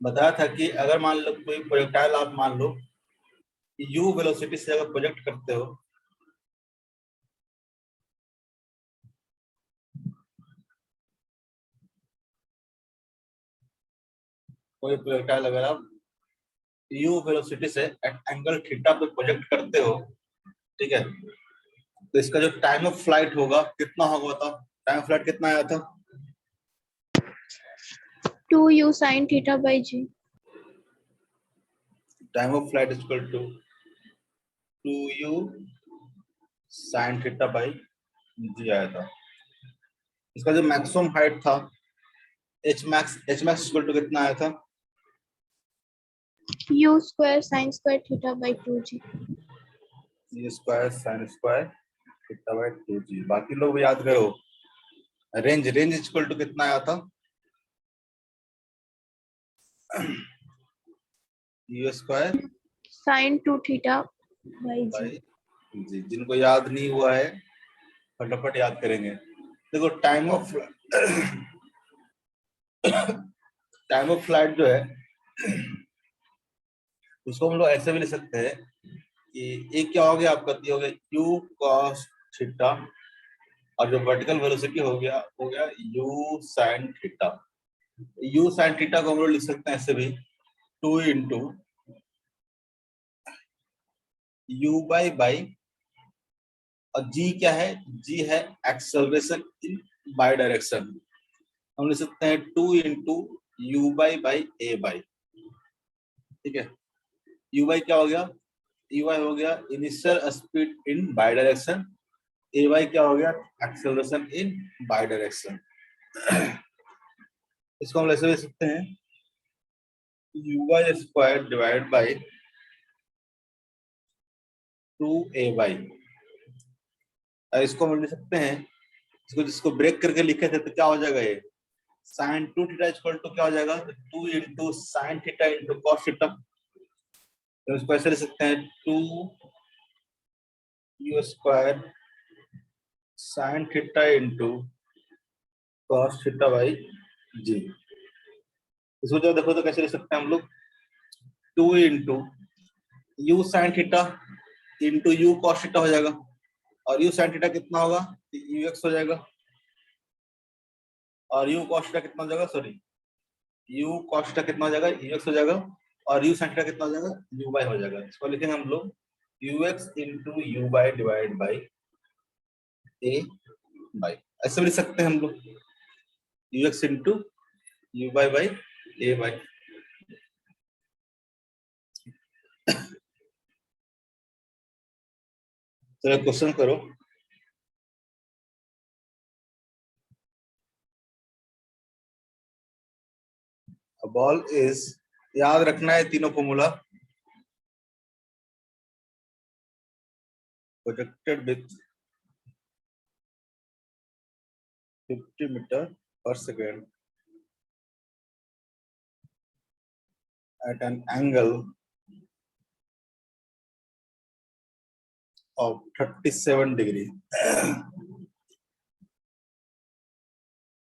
बताया था कि अगर मान लो कोई प्रोजेक्टाइल आप मान लो यू वेलोसिटी से अगर प्रोजेक्ट करते हो, कोई प्रोजेक्टाइल अगर आप यू वेलोसिटी से एट एंगल थीटा पे प्रोजेक्ट करते हो, ठीक है, तो इसका जो टाइम ऑफ फ्लाइट होगा कितना होगा बताओ? टाइम ऑफ फ्लाइट कितना आया था? 2u sin theta by g. Time of flight is equal to 2u sin theta by G आया था। इसका जो मैक्सिमम हाइट था एच मैक्स इक्वल टू कितना आया था? u square sin square theta by 2g. G square sine square theta by 2g। बाकी लोग याद करो, रेंज इक्वल टू कितना आया था? You square sin 2 theta by g. जी। जिनको याद नहीं हुआ है फटाफट याद करेंगे। देखो टाइम ऑफ फ्लाइट जो है उसको हम लोग ऐसे भी लिख सकते हैं कि एक क्या हो गया आपका, हो गया यू कॉस थीटा, और जो वर्टिकल वेलोसिटी हो गया you sine theta. You sine theta को हम लोग लिख सकते हैं ऐसे भी 2 इंटू यू बाई, और जी क्या है? जी है एक्सेलरेशन इन बाई डायरेक्शन। हम लिख सकते हैं 2 into you by A by, ठीक है। यू बाई क्या हो गया? यू बाई हो गया initial speed in by direction, A by क्या हो गया? Acceleration in by direction. इसको हम ऐसे लिख सकते हैं you by square divide by 2a by. इसको हम लिख सकते हैं, इसको जिसको ब्रेक करके लिखे थे तो क्या हो जाएगा? ये साइन 2 थीटा इक्वल टू क्या हो जाएगा? 2 into sine theta into cos theta. तो इसको ऐसे लिख सकते हैं 2 U square sine theta into cos theta by G. इसको जो देखो तो कैसे लिख सकते हैं हम लोग? 2 into you sine theta into you cos theta हो जाएगा, और यू साइन थीटा कितना होगा? यू एक्स हो जाएगा, और यू कॉस थीटा कितना हो जाएगा? सॉरी, यू कॉस थीटा कितना हो जाएगा? यू एक्स हो जाएगा, और यू साइन थीटा कितना हो जाएगा? यू बाई हो जाएगा। इसको लिखेंगे हम लोग you x into you by divide by A by. ऐसे भी लिख सकते हैं हम लोग you x into you by A by. चलो क्वेश्चन करो। बॉल इज, याद रखना है तीनों फॉर्मूला, प्रोजेक्टेड विथ 50 मीटर पर second at an angle of 37 degree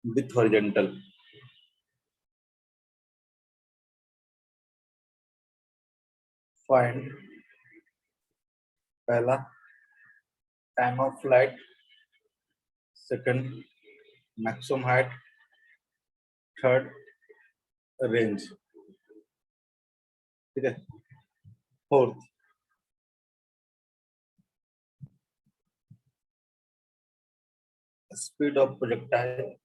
with horizontal. Find पहला time of flight, second maximum height, third range, ठीक है, fourth speed of projectile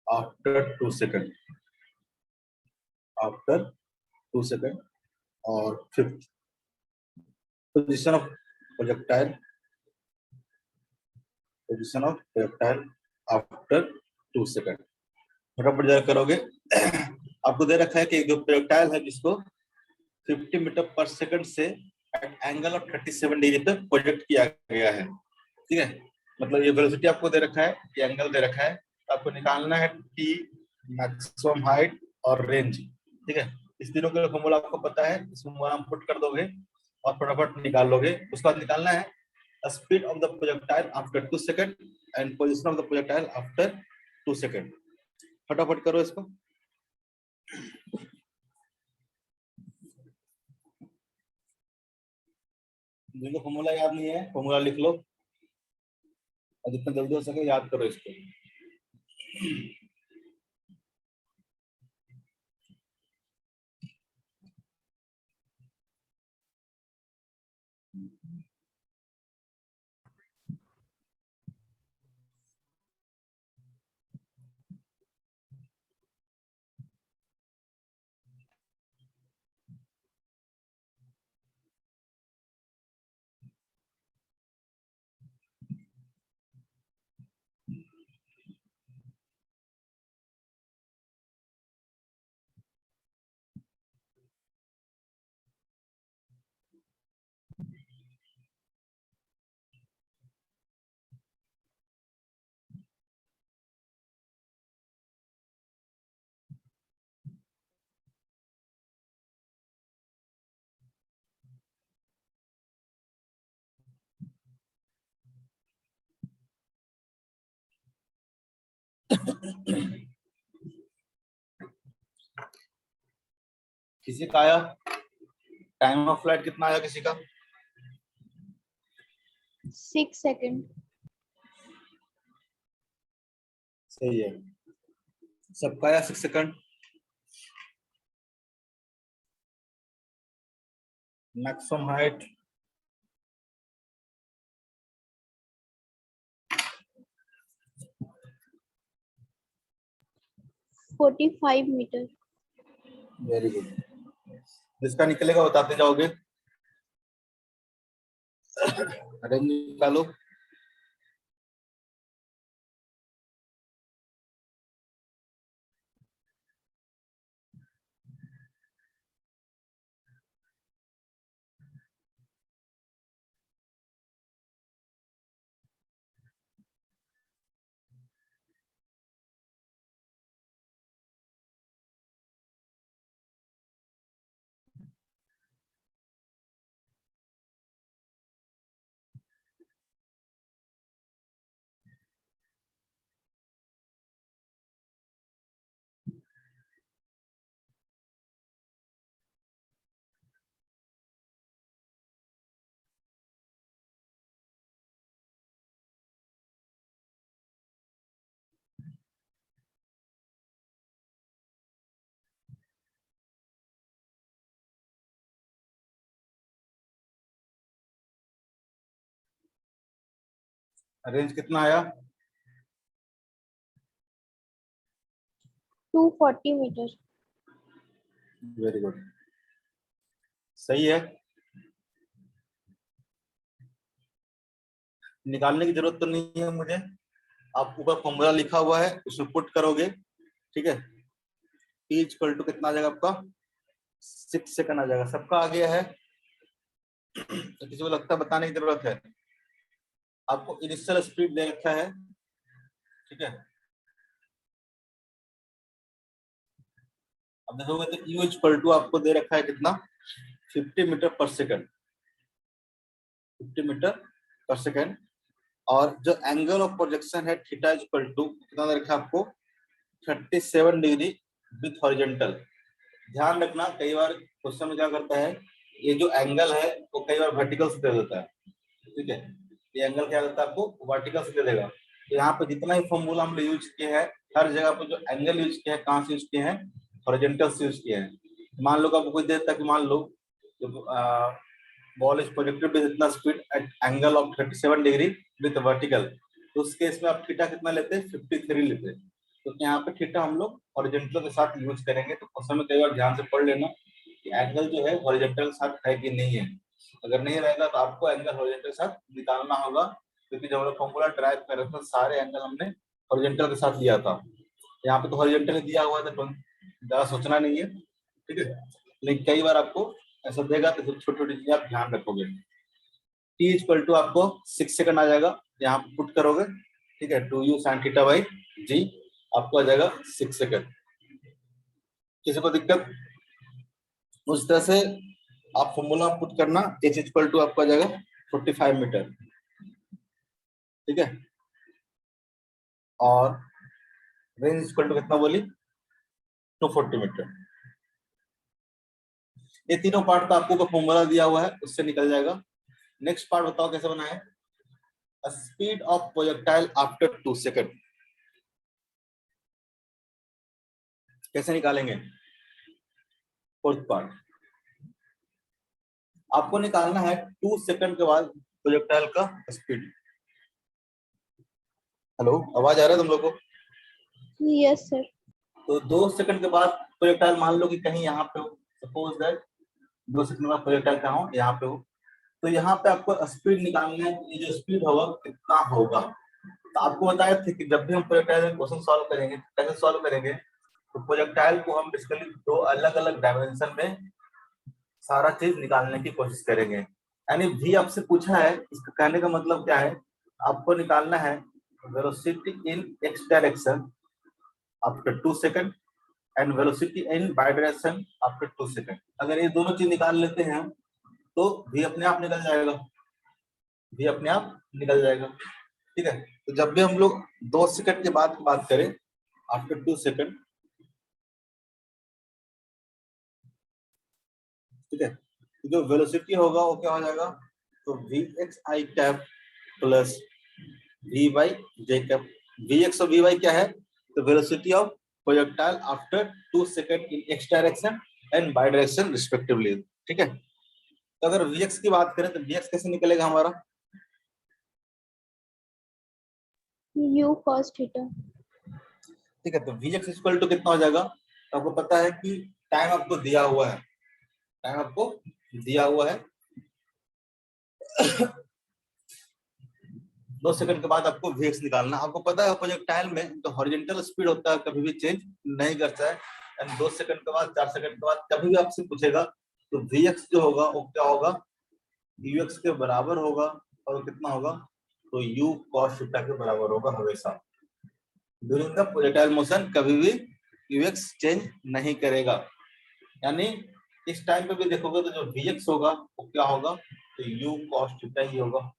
after 2 seconds, और fifth position of projectile after 2 seconds। फटाफट जरा करोगे। आपको दे रखा है कि जो प्रोजेक्टाइल है जिसको 50 मीटर पर सेकंड से एट एंगल ऑफ 37 डिग्री पे प्रोजेक्ट किया गया है, ठीक है। मतलब ये वेलोसिटी आपको दे रखा है, ये एंगल दे रखा है, तो आपको निकालना है टी, मैक्सिमम हाइट और रेंज, ठीक है। इस तीनों का फॉर्मूला आपको पता है, इस फॉर्मूला हम पुट कर दोगे और फटाफट निकाल लोगे। उसके बाद निकालना है speed of the projectile after 2 second and position of the projectile after 2 second. फटाफट करो इसको। जिनको फॉर्मूला याद नहीं है फॉर्मूला लिख लो और जितना जल्दी हो सके याद करो इसको। किसी का आया टाइम ऑफ फ्लाइट कितना आया किसी का? 6 सेकंड। सही है, सबका आया 6 second. Maximum height 45 metre. Very good. जिसका निकलेगा बताते जाओगे। रेंज निकालो। रेंज कितना आया? 240 मीटर। वेरी गुड, सही है। निकालने की जरूरत तो नहीं है मुझे, आप ऊपर फॉर्मूला लिखा हुआ है उसमें पुट करोगे, ठीक है। टी इक्वल टू कितना आ जाएगा आपका? 6 सेकंड आ जाएगा। सबका आ गया है? तो किसी को लगता है बताने की जरूरत है? आपको इनिशियल स्पीड दे रखा है, ठीक है। अब देखोगे तो यू इक्वल टू आपको दे रखा है कितना? 50 मीटर पर सेकंड, 50 मीटर पर सेकंड। और जो एंगल ऑफ प्रोजेक्शन है थीटा इक्वल टू कितना दे रखा है आपको? 37 डिग्री विथ हॉरिजॉन्टल। ध्यान रखना कई बार क्वेश्चन में क्या करता है, ये जो एंगल है वो कई बार वर्टिकल से दे देता है, ठीक है। ये एंगल क्या देता है आपको? वर्टिकल से दे देगा। तो यहाँ पे जितना ही फॉर्मूला हमने यूज किया है हर जगह पे जो एंगल यूज किया है कहाँ से यूज किए हैं? हॉरिजॉन्टल से यूज किए हैं। मान लो आपको कोई देता है कि मान लो बॉल इज प्रोजेक्टेड विद इतना speed at angle of 37 degree with vertical, तो उस केस में आप थीटा कितना लेते हैं? 53 लेते हैं। तो यहाँ पे थीटा हम लोग हॉरिजॉन्टल के साथ यूज करेंगे। तो क्वेश्चन में कई बार ध्यान से पढ़ लेना कि एंगल जो है हॉरिजॉन्टल के साथ है कि नहीं है। अगर नहीं रहेगा तो आपको एंगल हॉरिजॉन्टल के साथ निकालना होगा, क्योंकि जब हम लोग फॉर्मूला ड्राइव कर रहे थे सारे एंगल हमने हॉरिजॉन्टल के साथ लिया था। यहाँ पे तो हॉरिजॉन्टल दिया हुआ है तो ज्यादा सोचना नहीं है, ठीक है। लेकिन कई बार आपको ऐसा देगा तो छोटी छोटी चीजें आप ध्यान रखोगे। टी इक्वल टू आपको 6 सेकंड आ जाएगा, यहाँ पे पुट करोगे, ठीक है। 2u sin theta by G आपको आ जाएगा 6 सेकंड। किसी को दिक्कत? उस तरह से आप फॉर्मूला पुट करना, h इक्वल टू आपको आ जाएगा 45 मीटर। ठीक है, और रेंज इक्वल टू कितना बोली, 240 मीटर। ये तीनों पार्ट का आपको फॉर्मूला दिया हुआ है, उससे निकल जाएगा। नेक्स्ट पार्ट बताओ कैसे बना है, speed of projectile after 2 second, कैसे निकालेंगे। फोर्थ पार्ट आपको निकालना है 2 सेकंड के बाद प्रोजेक्टाइल का स्पीड। हेलो, आवाज आ रहा है तुम लोग को। Yes sir. तो 2 सेकंड के बाद प्रोजेक्टाइल मान लो कि कहीं यहाँ पे हो, सपोज दैट 2 सेकंड बाद प्रोजेक्टाइल कहाँ हो, यहाँ पे हो, तो यहाँ पे आपको स्पीड निकालना है, ये जो स्पीड होगा कितना होगा। तो आपको बताया थे कि जब भी हम प्रोजेक्टाइल में क्वेश्चन सॉल्व करेंगे, कैसे सॉल्व करेंगे, तो प्रोजेक्टाइल को हम बेसिकली 2 अलग अलग डायमेंशन में सारा चीज निकालने की कोशिश करेंगे। यानी भी आपसे पूछा है, इसका कहने का मतलब क्या है, आपको निकालना है velocity in x direction after 2 second and velocity in y direction after 2 second. अगर ये दोनों चीज निकाल लेते हैं तो भी अपने आप निकल जाएगा, भी अपने आप निकल जाएगा। ठीक है, तो जब भी हम लोग 2 सेकंड के बाद बात करें, आफ्टर 2 सेकंड, ठीक है, तो जो वेलोसिटी होगा वो क्या हो जाएगा, तो v x i cap plus v y j cap. V x और वी वाई क्या है, तो velocity of projectile after 2 second in x direction and y direction respectively. ठीक है, तो अगर वी एक्स की बात करें तो वी एक्स कैसे निकलेगा हमारा, यू कॉस थीटा। ठीक है, तो वी एक्स इक्वल टू कितना हो जाएगा, तो आपको पता है कि टाइम आपको दिया हुआ है, टाइम आपको दिया हुआ है 2 सेकंड के बाद आपको वी एक्स निकालना। आपको पता है प्रोजेक्टाइल में तो हॉरिजॉन्टल स्पीड होता है, कभी भी चेंज नहीं करता है, एंड 2 सेकंड के बाद 4 सेकंड के बाद कभी भी आपसे पूछेगा तो वी एक्स जो होगा वो क्या होगा, यू एक्स के बराबर होगा, और कितना होगा, तो यू कॉस थीटा के बराबर होगा हमेशा। ड्यूरिंग द प्रोजेक्टाइल मोशन कभी भी यू एक्स चेंज नहीं करेगा। यानी इस टाइम पे भी देखोगे तो जो वी एक्स होगा वो क्या होगा, तो यू कॉस थीटा ही होगा।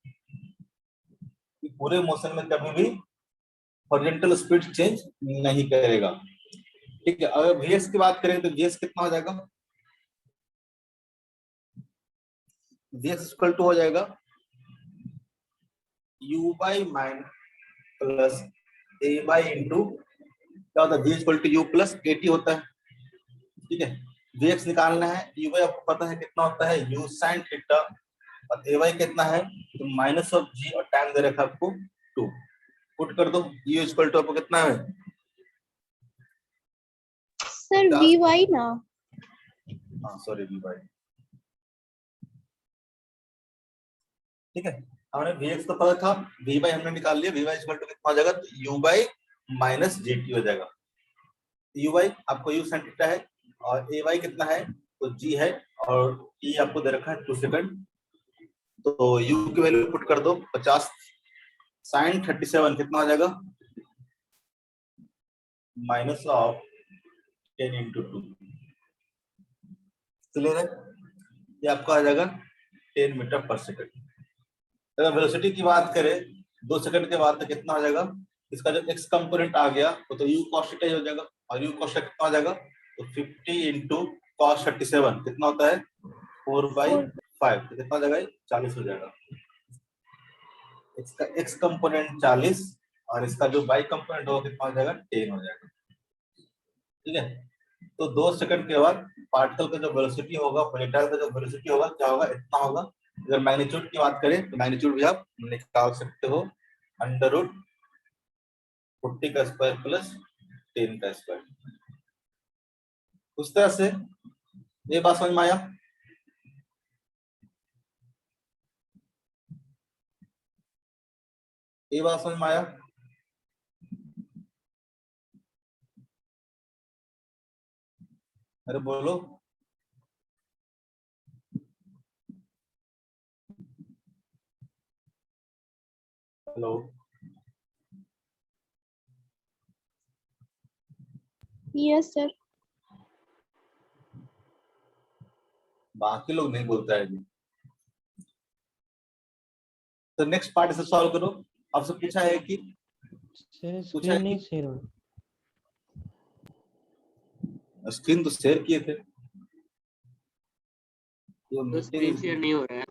पूरे मोशन में कभी भी हॉरिजॉन्टल स्पीड चेंज नहीं करेगा। ठीक है, अगर वीएस की बात करें तो वीएस कितना हो जाएगा, वीएस इक्वल टू हो जाएगा u by minus plus a by into क्या होता है, v equal to u plus a t होता है। ठीक है, वीएक्स निकालना है, यू बाई आपको पता है कितना होता है, यू साइन थीटा, और ए वाई कितना है, तो माइनस ऑफ जी, और टाइम दे रखा आपको 2, पुट कर दो, यू इक्वल टू आपको कितना है, सर वी वाई ना। हाँ सॉरी वी बाई। ठीक है, हमने वी एक्स तो पता था, वी बाई हमने निकाल लिया, वी बाई इक्वल टू कितना हो जाएगा, तो you by minus J T हो जाएगा। यू बाई आपको यू साइन थीटा है, और ए वाई कितना है, तो जी है, और टी आपको दे रखा है 2 सेकंड, तो यू की वैल्यू पुट कर दो 50 साइन 37 कितना हो जाएगा, माइनस ऑफ 10 इंटू 2, क्लियर है, ये आपका आ जाएगा 10 मीटर पर सेकंड। अगर वेलोसिटी की बात करें 2 सेकंड के बाद तो कितना हो जाएगा, इसका जो एक्स कंपोनेंट आ गया वो तो यू कॉस थीटा हो जाएगा, और यू कॉस कितना हो जाएगा, तो 50 इंटू कॉस 37 कितना होता है 4/5, तो कितना हो जाएगा 40 हो जाएगा। इसका एक्स कंपोनेंट 40 और इसका जो वाई कंपोनेंट होगा कितना हो जाएगा 10 हो जाएगा। ठीक है, तो 2 सेकंड के बाद पार्टिकल का जो वेलोसिटी होगा, प्रोजेक्टाइल का जो वेलोसिटी होगा क्या होगा, इतना होगा। अगर मैग्नीट्यूड की बात करें तो मैग्नीट्यूड भी आप निकाल सकते हो, अंडर रूट 40 का स्क्वायर प्लस 10 का स्क्वायर। उस तरह से ये बात समझ में आया, ये बात समझ में आया। अरे बोलो, हेलो, यस सर। बाकी लोग नहीं बोलता है जी। तो नेक्स्ट पार्ट इसे सॉल्व करो। आपसे पूछा है कि सर पूछा है स्क्रीन नहीं कि शेयर हो। स्क्रीन तो शेयर किए थे, तो स्क्रीन शेयर नहीं हो रहा है।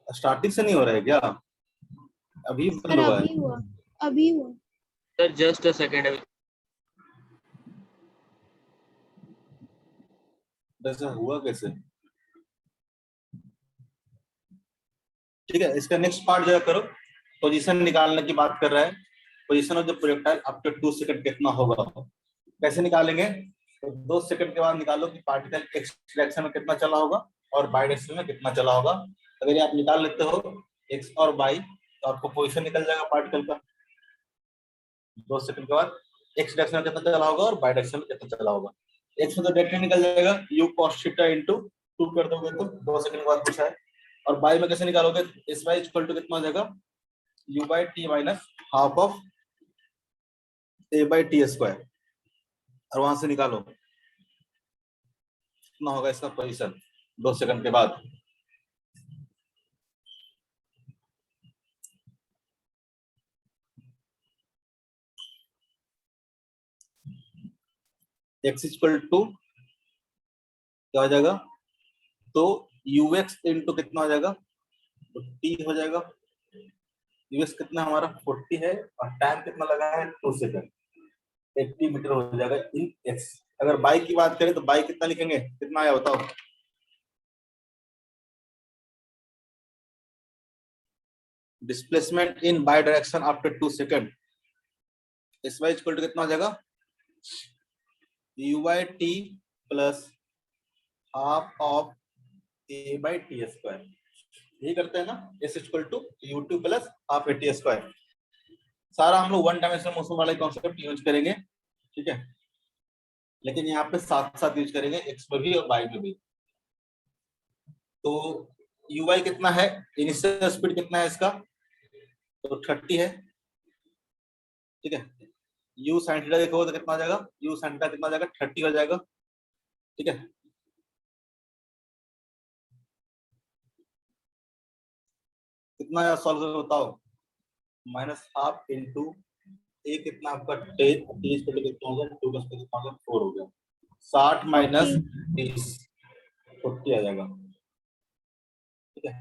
स्टार्टिंग से नहीं हो रहा है क्या? अभी बंद सर हुआ है? अभी हुआ, अभी हुआ। सर जस्ट अ सेकंड अभी। वैसे हुआ कैसे? ठीक है, इसका नेक्स्ट पार्ट जो है करो। पोजीशन निकालने की बात कर रहा है। Position of the projectile after 2 second कितना होगा? कैसे निकालेंगे? तो 2 सेकंड के बाद निकालो कि पार्टिकल एक्स डायरेक्शन में कितना चला होगा और वाई डायरेक्शन में कितना चला होगा। अगर ये आप निकाल लेते हो एक्स और वाई, तो आपको पोजीशन निकल जाएगा पार्टिकल का। 2 सेकंड के बाद एक्स डायरेक्शन में कितना चला होगा और वाई डायरेक्शन में कितना चला होगा। एक्स में तो डायरेक्टली निकल जाएगा, यू कॉस थीटा इनटू 2 कर दोगे तो 2 सेकंड के बाद पूछा है। और वाई में कैसे निकालोगे? एस वाई इक्वल टू कितना हो जाएगा? U by T minus half of a by t square. और वहां से निकालो कितना होगा इसका पोजीशन 2 सेकंड के बाद। एक्स इक्वल टू क्या हो जाएगा? तो यूएक्स इंटू कितना हो जाएगा? तो टी हो जाएगा। यूएक्स कितना हमारा 40 है और टाइम कितना लगा है 2 सेकंड, 80 मीटर हो जाएगा इन एक्स। अगर बाई की बात करें तो बाई कितना लिखेंगे? कितना आया बताओ? Displacement in by direction after 2 second, s y equal to कितना हो जाएगा? U by t plus half of a by t square. यही करते हैं ना, s equal to u two plus half a t square. सारा हम लोग वन डायमेंशनल मोशन वाला कॉन्सेप्ट यूज करेंगे, ठीक है, लेकिन यहाँ पे साथ साथ यूज करेंगे एक्स में भी और वाई में भी। तो यू वाई कितना है? इनिशियल स्पीड कितना है इसका? तो 30 है, ठीक है। यू साइन थीटा देखोगे तो कितना आ जाएगा? यू साइन थीटा कितना आ जाएगा? 30 हो जाएगा, ठीक है। कितना यार सॉल्व करके बताओ? माइनस हाफ इंटू ए कितना आपका 10, 30 पे कितना होगा? 2 का स्क्वायर कितना होगा? 4 हो गया। 60 माइनस 30 40 आ जाएगा, ठीक है।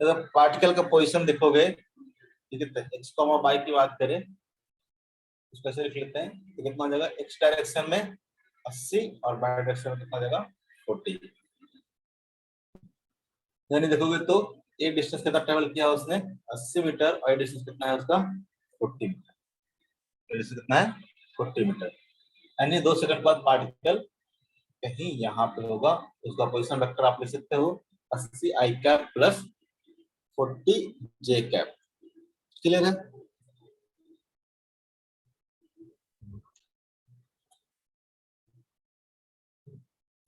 अगर पार्टिकल का पोजीशन देखोगे, ठीक है, एक्स कॉमा वाई की बात करें, इसको ऐसे लिख लेते हैं, तो कितना हो जाएगा? एक्स डायरेक्शन में 80 और वाई डायरेक्शन में कितना हो जाएगा? 40। यानी देखोगे तो ये डिस्टेंस कितना ट्रेवल किया उसने? 80 मीटर, और ये डिस्टेंस कितना है उसका? 40 मीटर। ये डिस्टेंस कितना है? 40 मीटर। यानी 2 सेकंड बाद पार्टिकल कहीं यहाँ पे होगा, उसका पोजीशन वेक्टर आप लिख सकते हो 80 आई कैप प्लस 40 जे कैप। क्लियर है?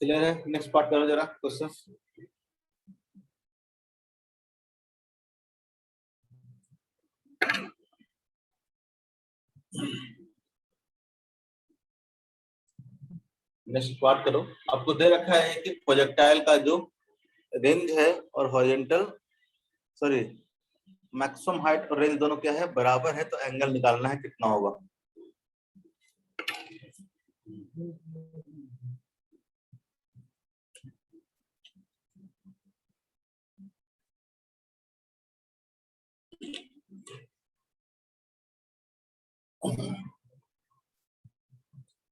क्लियर है? नेक्स्ट पार्ट करो जरा क्वेश्चन। नेक्स्ट पार्ट करो। आपको दे रखा है कि प्रोजेक्टाइल का जो रेंज है और हॉरिजॉन्टल, सॉरी, मैक्सिमम हाइट और रेंज दोनों क्या है? बराबर है, तो एंगल निकालना है कितना होगा।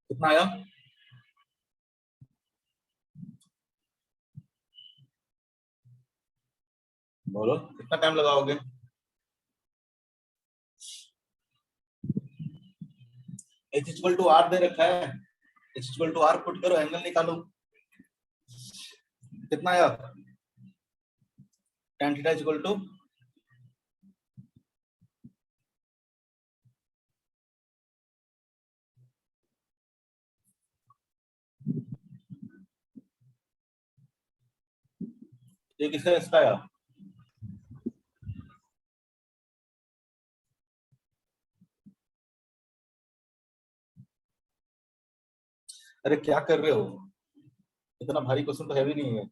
कितना आया? बोलो कितना टाइम लगाओगे? एच इक्वल टू आर दे रखा है, h equal to r put करो, एंगल निकालो। कितना आया? tan थीटा इक्वल टू ये किसका इसका आया? अरे क्या कर रहे हो? इतना भारी क्वेश्चन तो हैवी नहीं है।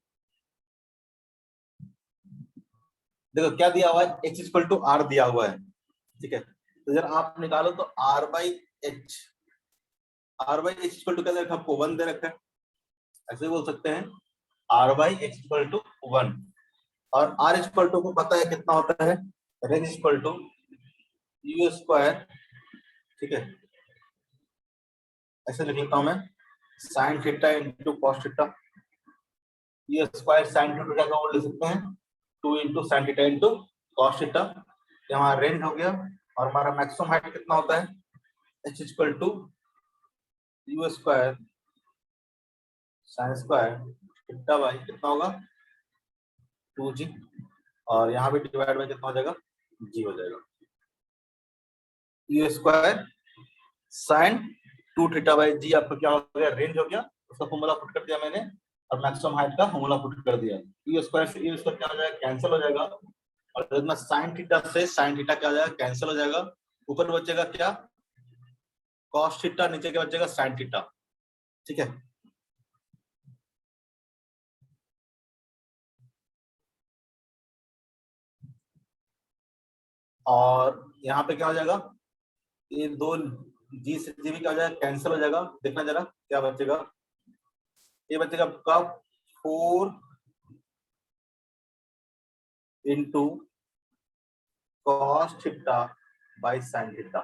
देखो क्या दिया हुआ है, x इक्वल टू आर दिया हुआ है, ठीक है। तो जब आप निकालो तो r by h equal to क्या दे रखा है आपको, 1 दे रखा है, ऐसे बोल सकते हैं r by x equal to 1। और आर इक्वल टू को पता है कितना होता है, range equal to u square, ठीक है। ऐसे लिख लेता हूं मैं, sine theta into cos theta, ये स्क्वायर साइन थीटा का वो लिख सकते हैं 2 into sine theta into cos theta. ये हमारा रेंज हो गया। और हमारा मैक्सिमम हाइट कितना होता है, h equal to u square sine square theta by कितना होगा 2g, और यहाँ पे डिवाइड बाई कितना हो जाएगा, g हो जाएगा। U square sine 2 theta by G आपका क्या हो गया, रेंज हो गया, उसका फॉर्मूला पुट कर दिया मैंने, और मैक्सिमम हाइट का फॉर्मूला पुट कर दिया। यू स्क्वायर से यू स्क्वायर क्या हो जाएगा, कैंसिल हो जाएगा, और जब मैं साइन थीटा से साइन थीटा क्या हो जाएगा, कैंसिल हो जाएगा। ऊपर बचेगा क्या, कॉस थीटा, नीचे क्या बचेगा, साइन थीटा, ठीक है। और यहाँ पे क्या हो जाएगा, ये दो जी से जी भी क्या हो जाएगा, कैंसिल हो जाएगा। देखना जरा क्या बचेगा, ये बचेगा आपका 4 into cos theta by sine theta,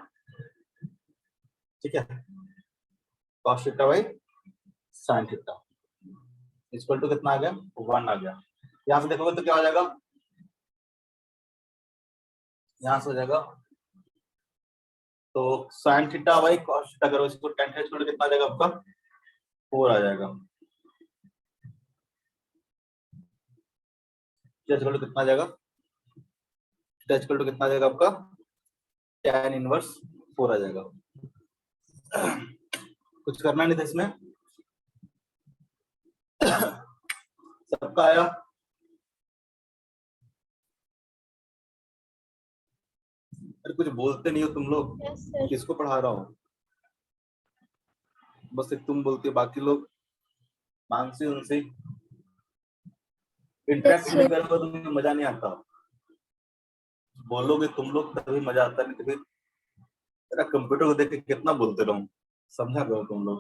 ठीक है। Cos theta by sine theta equal to कितना आ गया, 1 आ गया। यहाँ से देखोगे तो क्या हो जाएगा, यहाँ से हो जाएगा तो sign theta by cos theta करो, इसको tan थीटा इक्वल टू कितना आ जाएगा आपका, 4 आ जाएगा। थीटा इक्वल टू कितना आ जाएगा, थीटा इक्वल टू कितना आ जाएगा आपका, tan इनवर्स 4 आ जाएगा। कुछ करना नहीं था इसमें, सबका आया। अरे कुछ बोलते नहीं हो तुम लोग, Yes, sir. किसको पढ़ा रहा हूँ, बस एक तुम बोलते हो, बाकी लोग मानसी उनसे इंटरेक्ट Yes, नहीं sir. करोगे तो तुम्हें मजा नहीं आता। बोलोगे तुम लोग तभी मजा आता, नहीं तो फिर तेरा कंप्यूटर को देख के कितना बोलते रहो, समझा करो तुम लोग।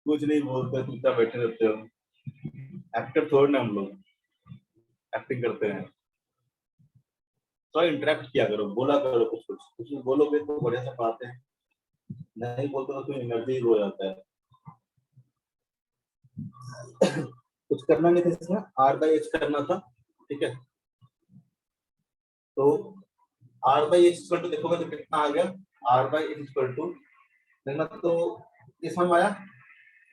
कुछ नहीं बोलते, चुपचाप बैठे रहते हो। एक्टर थोड़ी ना हम लोग, एक्टिंग करते हैं। तो इंटरेक्ट किया करो, बोला करो, कुछ कुछ कुछ बोलोगे तो बढ़िया से पढ़ाते हैं, नहीं बोलते तो फिर एनर्जी हो जाता है। कुछ करना नहीं था इसमें, आर बाई एच करना था, ठीक है। तो r by h equal to देखोगे तो कितना आ गया, r by h equal to देखना तो इसमें आया,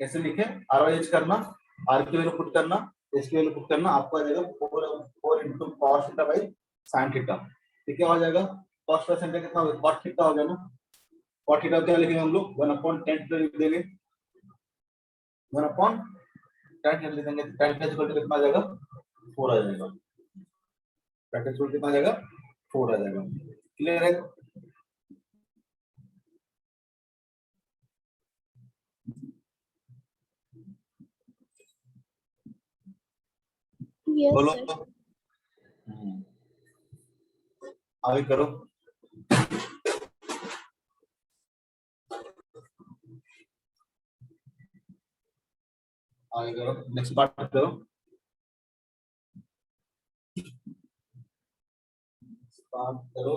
कैसे लिखे, आर बाई एच करना, आर की वैल्यू पुट करना, एच की वैल्यू पुट करना, आपको आ जाएगा 4 into cos theta by sine theta. ठीक है, आ जाएगा कॉस का साइन कितना होगा, कॉस थीटा हो गया ना। कॉस थीटा क्या लिखेंगे हम लोग, 1 अपॉन tan थीटा लिख देंगे, 1 अपॉन tan थीटा लिख देंगे, tan थीटा इक्वल टू कितना आ जाएगा, 4 आ जाएगा। tan थीटा इक्वल टू कितना आ जाएगा, 4 आ जाएगा। क्लियर है? Yes, बोलो sir. तो आगे करो। आगे करो, नेक्स्ट पार्ट करो। पार्ट करो।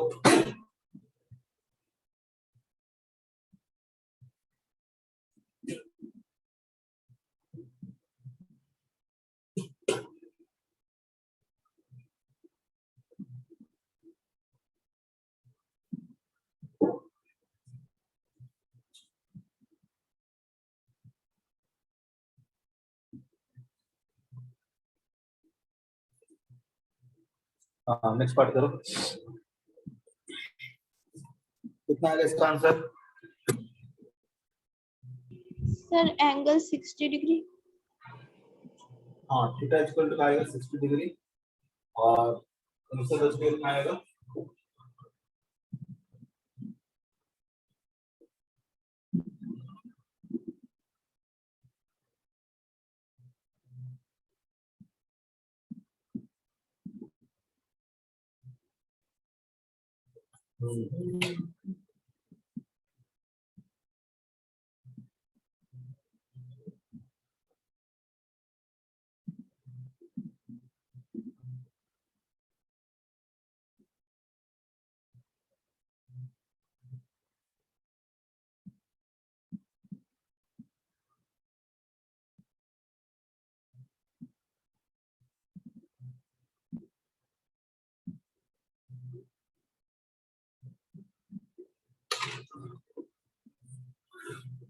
हाँ, नेक्स्ट पार्ट करो। कितना है इसका आंसर? Sir, angle 60 degree. हाँ, थीटा इक्वल टू आएगा 60 डिग्री, और उनसे 10 डिग्री कितना आएगा,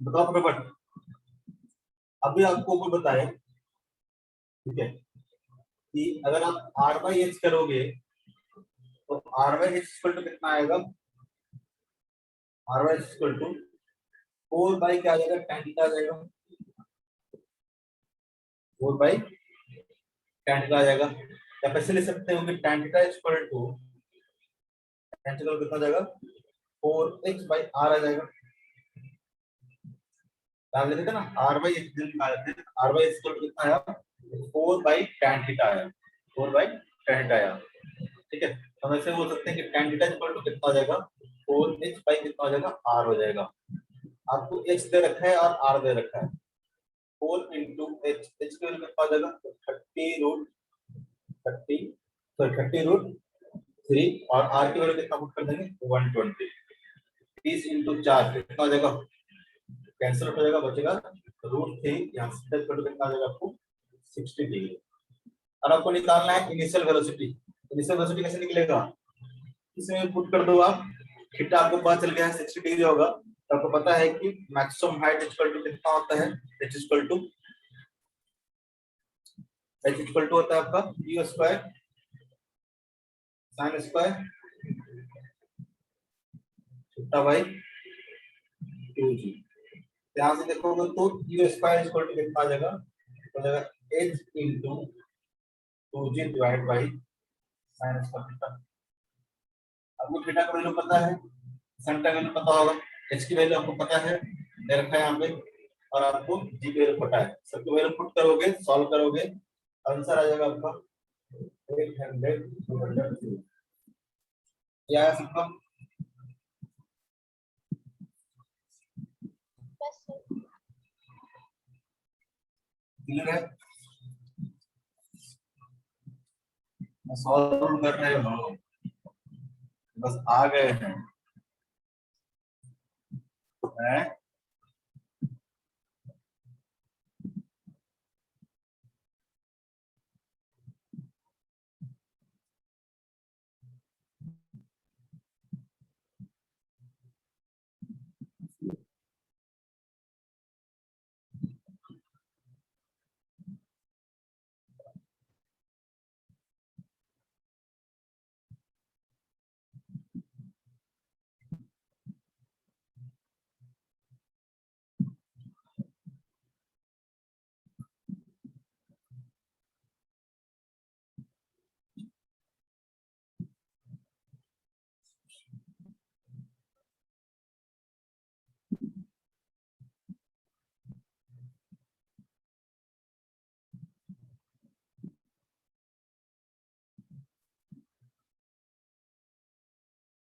बताओ फटाफट। अभी आपको ऊपर बताए, ठीक है, कि अगर आप आर बाई एच करोगे तो r by h equal to कितना आएगा, r by h equal to 4 by क्या आ जाएगा, tan थीटा आ जाएगा, 4 बाई tan थीटा आ जाएगा। या कैसे ले सकते हो कि tan theta equal to tan theta कितना आ जाएगा, 4h बाई r आ जाएगा। डाल लेते थे ना, r बाई h दिन निकाल लेते हैं, r by h equal to कितना आया, 4 बाई tan थीटा आया, 4 बाई tan थीटा आया। ठीक है, तो हम ऐसे बोल सकते हैं कि tan थीटा इक्वल टू कितना आ जाएगा, 4h बाई कितना आ जाएगा, r हो जाएगा। आपको h दे रखा है और r दे रखा है, 4 इंटू h, h की वैल्यू कितना आ जाएगा, 30 रूट 30, तो 30 रूट 3 और r की वैल्यू कितना पुट कर देंगे, 120। 30 इंटू 4 कितना हो जाएगा, कैंसिल हो जाएगा, बचेगा रूट 3, यहाँ से कितना आ जाएगा आपको 60 डिग्री। और आपको निकालना है इनिशियल वेलोसिटी। इनिशियल वेलोसिटी कैसे निकलेगा, इसमें पुट कर दो आप, थीटा आपको पता चल गया है 60 डिग्री होगा, तो आपको पता है कि मैक्सिमम हाइट इक्वल टू कितना होता है, h इक्वल टू होता है आपका u square sin square theta by 2g। ध्यान से देखोगे तो u स्क्वायर इक्वल टू कितना आ जाएगा, हो जाएगा h into 2g divide by sin square theta. आपको थीटा का वैल्यू पता है, sin का वैल्यू पता होगा, h की वैल्यू आपको पता है, दे रखा है यहाँ पे, और आपको g की वैल्यू पता है। सबकी वैल्यू पुट करोगे, सॉल्व करोगे, आंसर आ जाएगा आपका 800 क्या है सबका। Yes, sir. क्लियर है, सॉल्व कर रहे हो, बस आ गए हैं, हैं?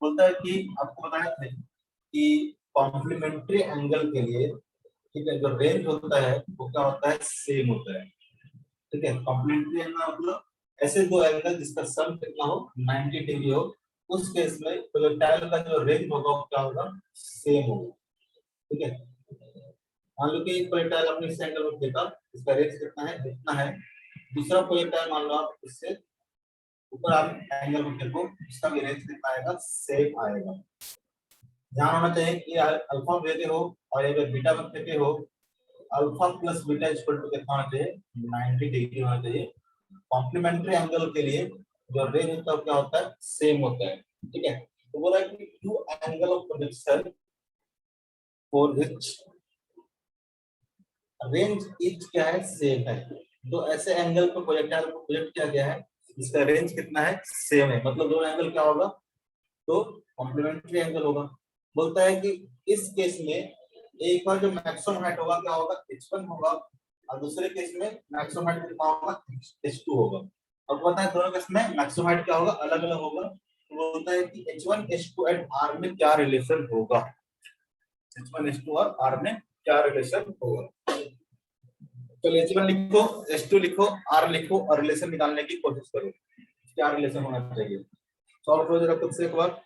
बोलता है कि आपको बताया था कि कॉम्प्लीमेंट्री एंगल के लिए, ठीक है, जो रेंज होता है वो क्या होता है, सेम होता है। ठीक है, कॉम्प्लीमेंट्री एंगल मतलब ऐसे दो एंगल जिसका सम कितना हो, 90 डिग्री हो, उस केस में प्रोजेक्टाइल का जो रेंज होगा वो क्या होगा, सेम होगा। ठीक है, मान लो कि एक प्रोजेक्टाइल अपने इस एंगल में फेंका, इसका रेंज कितना है, इतना है। दूसरा प्रोजेक्टाइल मान लो आप इससे ऊपर आप एंगल में फेंको, इसका भी रेंज कितना आएगा, सेम आएगा। ध्यान होना चाहिए कि अल्फा में देते हो और ये बीटा में देते हो, alpha plus beta equal to कितना होना चाहिए, 90 डिग्री होना चाहिए। कॉम्प्लीमेंट्री एंगल के लिए जो रेंज होता है क्या होता है, सेम होता है। ठीक है, तो बोला कि two angle of projection for which range is क्या है, सेम है। तो ऐसे एंगल पर प्रोजेक्टाइल को प्रोजेक्ट किया गया है, इसका रेंज कितना है, सेम है, मतलब दोनों एंगल क्या होगा, तो कॉम्प्लीमेंट्री एंगल होगा। बोलता है कि इस केस में एक बार जो मैक्सिमम हाइट होगा क्या होगा, h1 होगा, और दूसरे केस में मैक्सिमम हाइट कितना होगा, h2 होगा। और पता है दोनों केस में मैक्सिमम हाइट क्या होगा, अलग अलग होगा, बोलता है कि H1H2 एंड R में क्या रिलेशन होगा, H1H2 और R में क्या रिलेशन होगा। तो H1 लिखो, H2 लिखो, R लिखो और रिलेशन निकालने की कोशिश करो, क्या रिलेशन होना चाहिए। सॉल्व करो जरा खुद से एक बार।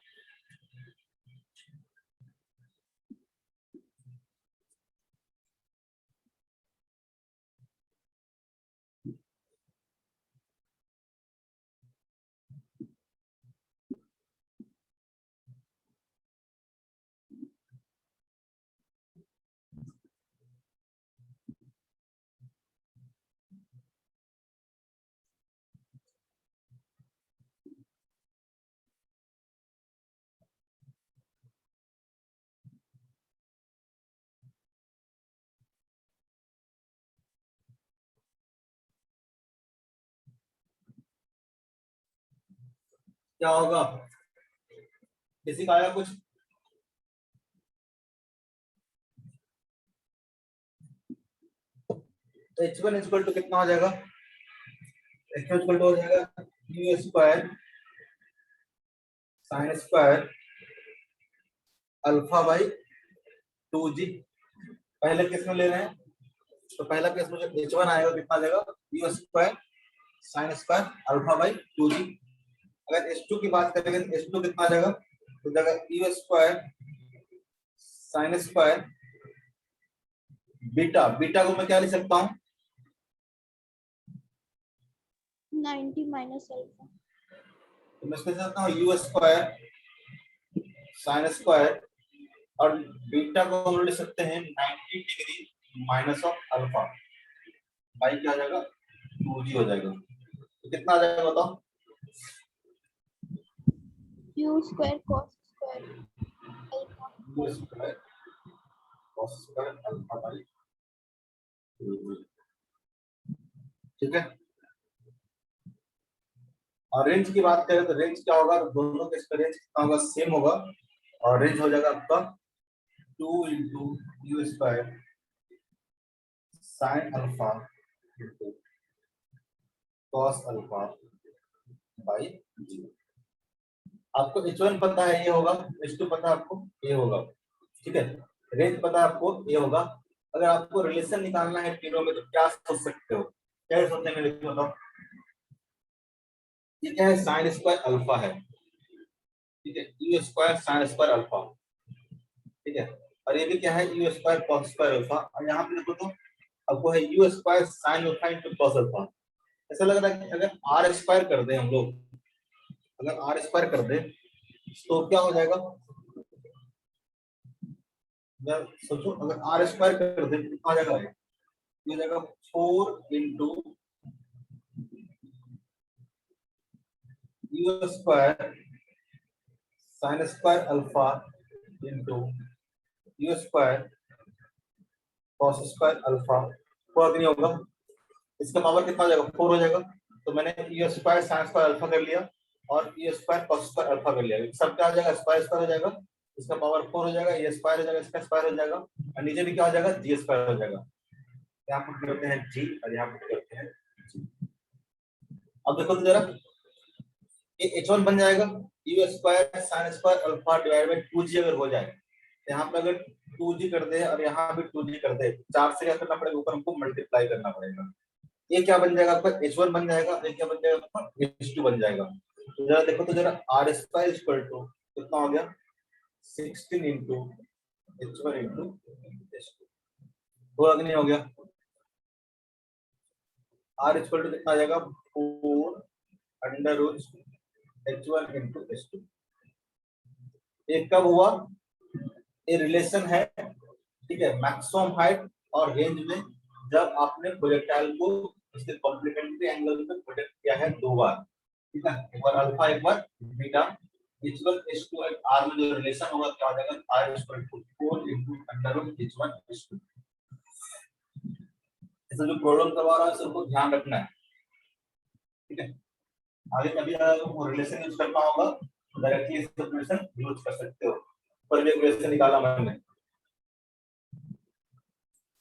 क्या होगा, किसी का आया कुछ। H1 इक्वल टू कितना हो जाएगा, H1 इक्वल टू हो जाएगा U square sine square alpha by 2g। पहले केस में ले रहे हैं तो पहला केस में जब H1 आएगा कितना आ जाएगा, U square sine square alpha by 2g। अगर H2 की बात करेंगे तो H2 कितना आ जाएगा, तो जाएगा U square sine square beta, beta को मैं क्या लिख सकता हूँ, 90 माइनस अल्फा। तो मैं लिख सकता हूँ U स्क्वायर साइन स्क्वायर और बीटा को हम लिख सकते हैं 90 degree minus of alpha by क्या आ जाएगा 2g हो जाएगा। तो कितना आ जाएगा बताओ, U square cos square alpha. U square cos square alpha by 2g। ठीक है। और रेंज की बात करें तो रेंज क्या होगा, दोनों के इसका रेंज कितना होगा, सेम होगा और रेंज हो जाएगा आपका 2 into U square sine alpha into cos alpha by G. आपको H1 पता है ये होगा, H2 पता है आपको ये होगा, ठीक है। रेंज पता है आपको ये होगा। अगर आपको रिलेशन निकालना है तीनों में तो क्या सोच सकते हो, क्या सोचेंगे देखिए बताओ। ये क्या है, साइन स्क्वायर अल्फा है, ठीक है, you square sine square alpha, ठीक है। और ये भी क्या है, you square cos square alpha. और यहाँ पे देखो तो आपको है you square sine alpha into cos alpha. ऐसा लग रहा है कि अगर आर स्क्वायर कर दे हम लोग, अगर आर स्क्वायर कर दे तो क्या हो जाएगा, सोचो अगर आर स्क्वायर कर दे तो कितना आ जाएगा, ये जाएगा 4 into U square sine square alpha into U square cos square alpha. पूरा नहीं होगा, इसका पावर कितना हो जाएगा, 4 हो जाएगा। तो मैंने you square sine square alpha कर लिया और you square cos square alpha कर लिया, सब क्या हो जाएगा, स्क्वायर स्क्वायर हो जाएगा, इसका पावर 4 हो जाएगा, ये स्क्वायर हो जाएगा, इसका स्क्वायर हो जाएगा और नीचे भी क्या हो जाएगा, जी स्क्वायर हो जाएगा। यहाँ पुट करते हैं जी और यहाँ पुट करते हैं जी। अब देखो तो जरा, ये H1 बन जाएगा U square sine square alpha divide by 2g। अगर हो जाए यहाँ पे अगर 2g कर दे और यहाँ भी 2g कर दे, 4 से क्या करना पड़ेगा, ऊपर हमको मल्टीप्लाई करना पड़ेगा। ये क्या बन जाएगा आपका, H1 बन जाएगा, ये क्या बन जाएगा आपका, H2 बन जाएगा। तो जरा देखो तो जरा आर स्क्वायर इक्वल टू कितना हो गया, 16 इंटू H1 इंटू H2। वो नहीं हो गया, आर इक्वल टू कितना आ जाएगा, 4 under root H1 into H2। एक कब हुआ, ये रिलेशन है, ठीक है, मैक्सिमम हाइट और रेंज में, जब आपने प्रोजेक्टाइल को इसके कॉम्प्लीमेंट्री एंगल पे प्रोजेक्ट किया है दो बार, ठीक है, एक बार अल्फा एक बार बीटा। H1 H2 R में जो रिलेशन होगा क्या हो जाएगा, R equal to 4 into under root H1 H2। ऐसा जो प्रॉब्लम करवा रहा है सबको ध्यान रखना है, ठीक है। आगे कभी अगर रिलेशन यूज करना होगा तो डायरेक्टली इस रिलेशन यूज कर सकते हो। पर भी रिलेशन निकाला मैंने,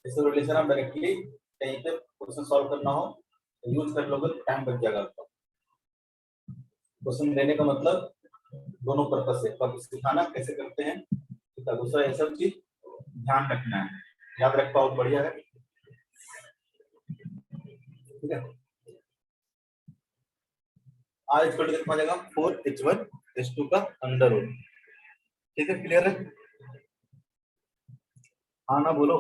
इस रिलेशन आप डायरेक्टली कहीं पे क्वेश्चन सॉल्व करना हो तो यूज कर लोगे, टाइम बच जाएगा आपका। क्वेश्चन देने का मतलब दोनों पर्पज से, पर सिखाना कैसे करते हैं, दूसरा ये सब चीज ध्यान रखना है, याद रख पाओ बढ़िया है। ठीक है, R इक्वल टू कितना हो जाएगा 4h1 का अंडर रूट। ठीक है, क्लियर है? हाँ ना बोलो,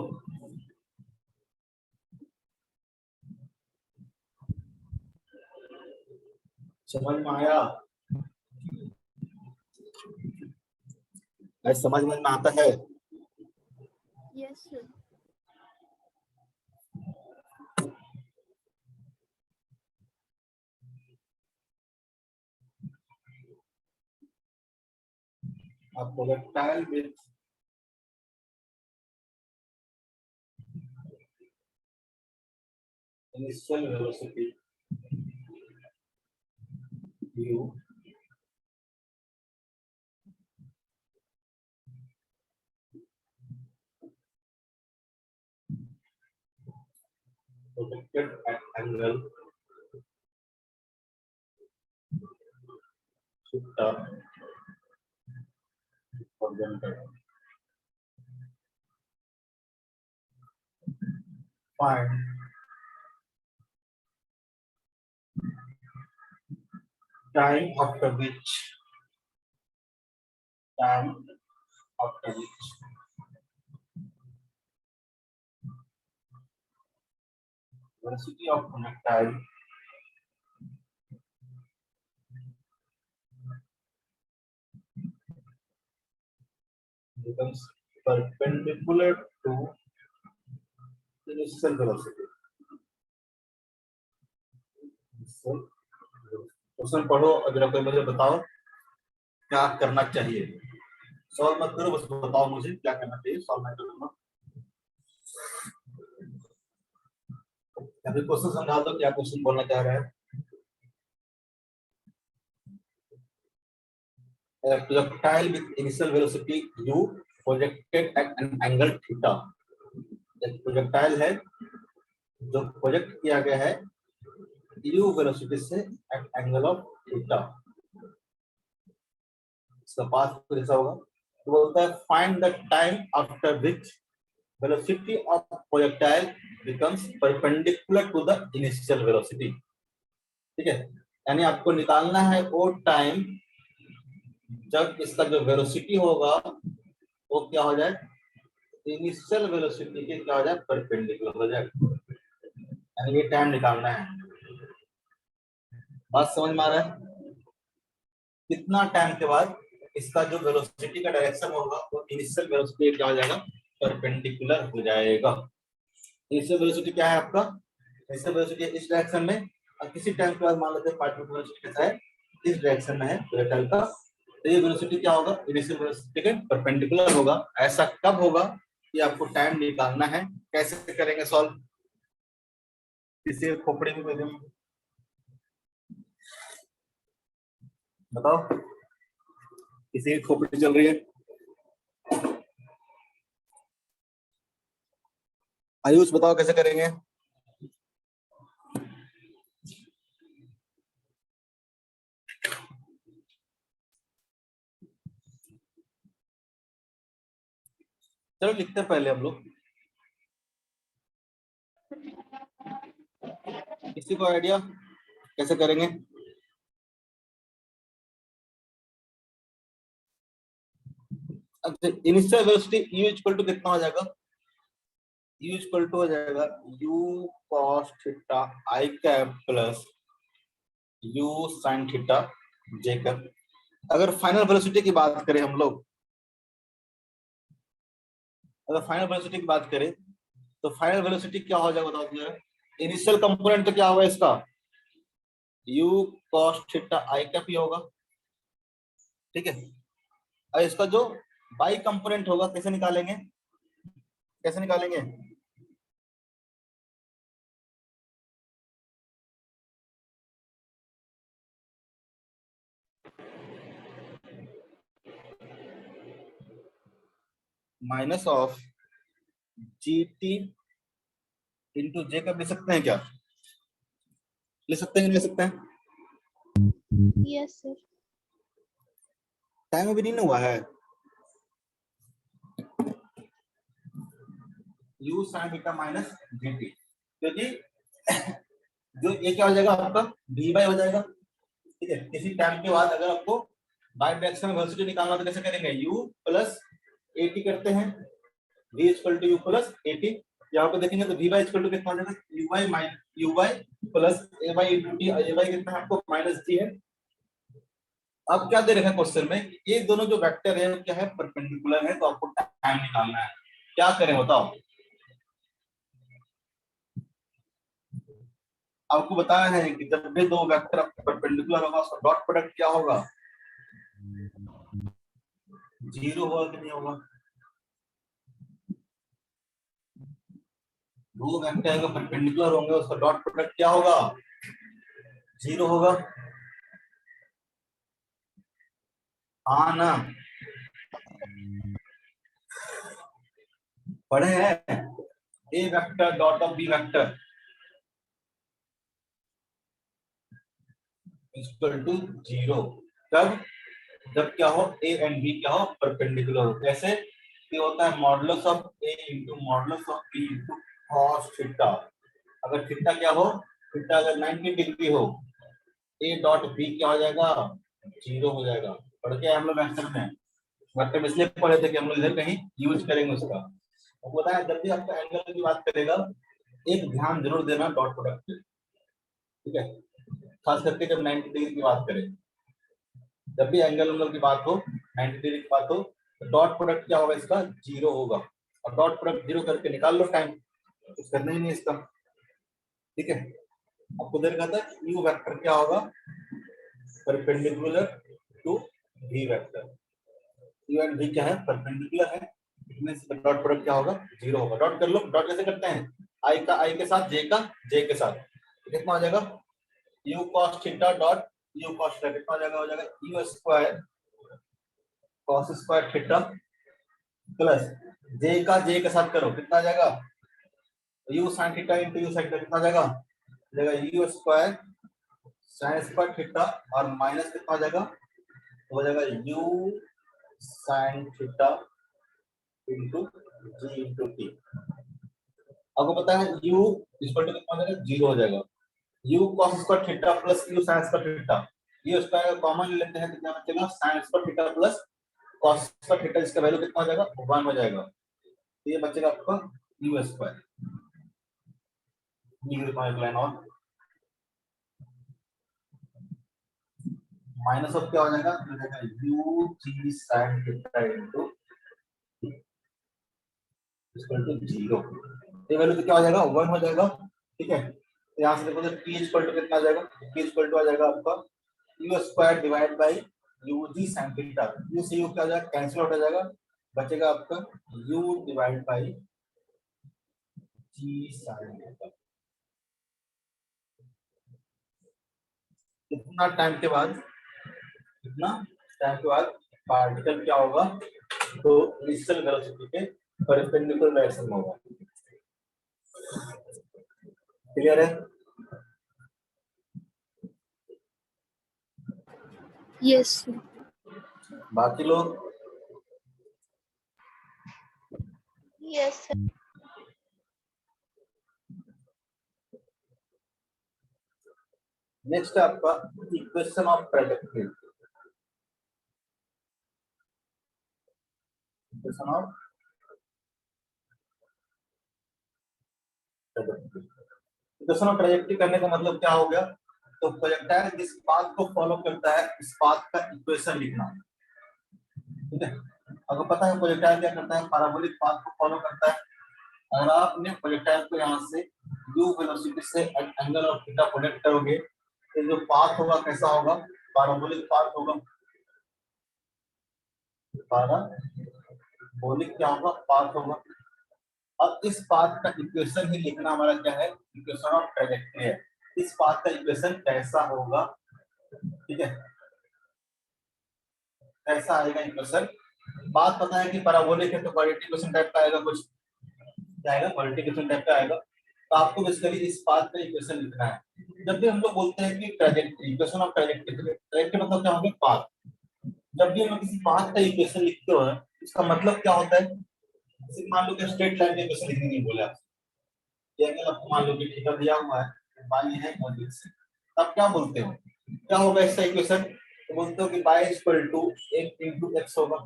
समझ में आया? समझ में आता है? Yes, sir. आपको projectile with initial velocity u projected at angle theta horizontal. Find time after which velocity of projectile becomes perpendicular to initial velocity. Question पढ़ो, अगर कोई मुझे बताओ क्या करना चाहिए। सॉल्व मत करो, बस बताओ मुझे क्या करना चाहिए, सॉल्व मैं करूंगा। अभी क्वेश्चन समझा दो, क्या क्वेश्चन बोलना चाह रहा है। Projectile with initial velocity u projected at an angle theta. एक प्रोजेक्टाइल है जो प्रोजेक्ट किया गया है u वेलोसिटी से एट एंगल ऑफ थीटा। इसका पाथ कैसा होगा, तो बोलता है find the time after which velocity of projectile becomes perpendicular to the initial velocity. ठीक है, यानी आपको निकालना है वो टाइम जब इसका जो वेलोसिटी होगा वो क्या हो जाए, इनिशियल वेलोसिटी के क्या हो जाए, परपेंडिकुलर हो जाए। यानी ये टाइम निकालना है। बात समझ में आ रहा है? कितना टाइम के बाद इसका जो वेलोसिटी का डायरेक्शन होगा वो इनिशियल वेलोसिटी क्या हो जाएगा, परपेंडिकुलर हो जाएगा। इनिशियल वेलोसिटी क्या है आपका, इनिशियल वेलोसिटी इस डायरेक्शन में, और किसी टाइम के बाद मान लेते हैं पार्टिकल वेलोसिटी कैसा है, इस डायरेक्शन में है प्रोजेक्टाइल का, तो ये वेलोसिटी क्या होगा, इनिशियल वेलोसिटी के परपेंडिकुलर होगा। ऐसा कब होगा कि आपको टाइम निकालना है। कैसे करेंगे सॉल्व, किसी खोपड़ी में बताओ, किसी की खोपड़ी चल रही है, आयुष बताओ कैसे करेंगे। चलो लिखते हैं पहले हम लोग, किसी को आइडिया कैसे करेंगे। अच्छा, initial velocity u equal to कितना हो जाएगा, u इक्वल टू हो जाएगा u cos theta i cap plus u sin theta j cap. अगर फाइनल वेलोसिटी की बात करें हम लोग, अगर फाइनल वेलोसिटी की बात करें तो फाइनल वेलोसिटी क्या हो जाएगा बताओ जरा। इनिशियल कंपोनेंट तो क्या होगा इसका, u cos theta i cap ही होगा। ठीक है, और इसका जो बाई कंपोनेंट होगा कैसे निकालेंगे, कैसे निकालेंगे, minus of G T into J कब ले सकते हैं क्या, ले सकते हैं, ले सकते हैं। Yes, sir. टाइम अभी नहीं हुआ है। u sin theta minus dt, क्योंकि जो ये क्या हो जाएगा आपका dy हो जाएगा। ठीक है, किसी टाइम के बाद अगर आपको बाई डायरेक्शन में वेलोसिटी निकालना तो कैसे करेंगे, u प्लस at करते हैं, v equal to u plus at। यहाँ पे देखेंगे तो vy इक्वल टू कितना हो जाएगा, uy minus uy plus ay into t, ay कितना है आपको माइनस g है। अब क्या दे रखा है क्वेश्चन में, ये दोनों जो वेक्टर है क्या है, परपेंडिकुलर है, तो आपको टाइम निकालना है। क्या करें बताओ, आपको बताया है कि जब भी दो वेक्टर परपेंडिकुलर होगा उसका डॉट प्रोडक्ट क्या होगा, जीरो होगा कि नहीं होगा। दो वेक्टर अगर परपेंडिकुलर होंगे उसका डॉट प्रोडक्ट क्या होगा, जीरो होगा। हाँ ना, पढ़े हैं, A vector dot of B vector equal to zero. तब जब क्या हो, ए एंड बी क्या हो, परपेंडिकुलर हो। कैसे, ये होता है modulus of a into modulus of b into cos theta. अगर थीटा क्या हो, थीटा अगर 90 डिग्री हो, ए डॉट बी क्या हो जाएगा, जीरो हो जाएगा। पढ़ के हम लोग वेक्टर में, वेक्टर में इसलिए पढ़े थे कि हम लोग इधर कहीं यूज करेंगे उसका। अब होता है जब भी आपका एंगल की बात करेगा, एक ध्यान जरूर देना डॉट प्रोडक्ट पे, ठीक है, खास करके जब 90 डिग्री की बात करें, जब भी एंगल की बात हो, 90 डिग्री की बात हो, तो डॉट प्रोडक्ट क्या होगा, इसका जीरो होगा। और डॉट प्रोडक्ट जीरो करके निकाल लो टाइम, कुछ करना ही नहीं इसका। ठीक है, आपको देर का था यू वेक्टर क्या होगा, perpendicular to v vector. U and v क्या है, परपेंडिकुलर है, इनमें से डॉट प्रोडक्ट क्या होगा, जीरो होगा। डॉट कर लो, डॉट कैसे करते हैं, आई का आई के साथ, जे का जे के साथ, कितना हो जाएगा, u cos theta dot u cos theta कितना हो जाएगा, u square cos square theta plus j का j के साथ करो, कितना आ जाएगा, u sin theta into u sin theta कितना आ जाएगा, u square sin square theta और माइनस कितना आ जाएगा, हो जाएगा u sin theta into g into t। आपको पता है u इक्वल टू कितना हो जाएगा, जीरो हो जाएगा। u cos square theta plus u sin square theta, ये स्क्वायर कॉमन ले लेते हैं तो क्या बचेगा, sin square theta plus cos square theta, इसका वैल्यू कितना हो जाएगा, 1 हो जाएगा। तो ये बचेगा आपका u स्क्वायर, ये लाइन और माइनस ऑफ क्या हो जाएगा, तो जाएगा u g sin theta into equal to 0। ये वैल्यू तो क्या हो जाएगा, 1 हो जाएगा। ठीक है, तो यहां से देखो तो t इक्वल टू कितना आ जाएगा, t इक्वल टू आ जाएगा आपका u square divide by ug sin theta, u से u क्या हो जाएगा, कैंसिल आउट हो जाएगा, बचेगा आपका u divide by g sin theta. कितना टाइम के बाद, कितना टाइम के बाद पार्टिकल क्या होगा, तो इनिशियल वेलोसिटी के परपेंडिकुलर डायरेक्शन में होगा। क्लियर है, Yes, sir. बाकी लोग Yes, sir. नेक्स्ट है आपका equation of trajectory. Equation of trajectory, equation of trajectory करने का मतलब क्या हो गया, तो प्रोजेक्टाइल जिस पाथ को फॉलो करता है इस पाथ का इक्वेशन लिखना। ठीक है, आपको पता है प्रोजेक्टाइल क्या करता है, पैराबोलिक पाथ को फॉलो करता है। अगर आपने प्रोजेक्टाइल को यहाँ से u वेलोसिटी से एंगल ऑफ थीटा प्रोजेक्ट करोगे तो जो पाथ होगा कैसा होगा, पैराबोलिक पाथ होगा। पैराबोलिक क्या होगा, पाथ होगा। अब इस पाथ का इक्वेशन ही लिखना हमारा क्या है, इक्वेशन ऑफ ट्रैजेक्टरी है। इस पाथ का इक्वेशन कैसा होगा, ठीक है, कैसा आएगा इक्वेशन। बात पता है कि पैराबोलिक है तो क्वाड्रेटिक इक्वेशन टाइप का आएगा, कुछ क्या आएगा, क्वाड्रेटिक इक्वेशन टाइप का आएगा। तो आपको बेसिकली इस पाथ का इक्वेशन लिखना है। जब भी हम लोग बोलते हैं कि trajectory, equation of trajectory, trajectory मतलब क्या होगा, पाथ। जब भी हम किसी पाथ का इक्वेशन लिखते हो इसका मतलब क्या होता है, सिर्फ मान लो कि स्ट्रेट लाइन का इक्वेशन लिखने नहीं बोले आपसे, ये अगर आपको मान लो कि थीटा दिया हुआ है, बाई है और x है, तब क्या बोलते हो, क्या होगा इसका इक्वेशन, तो बोलते हो कि y equal to m into x होगा,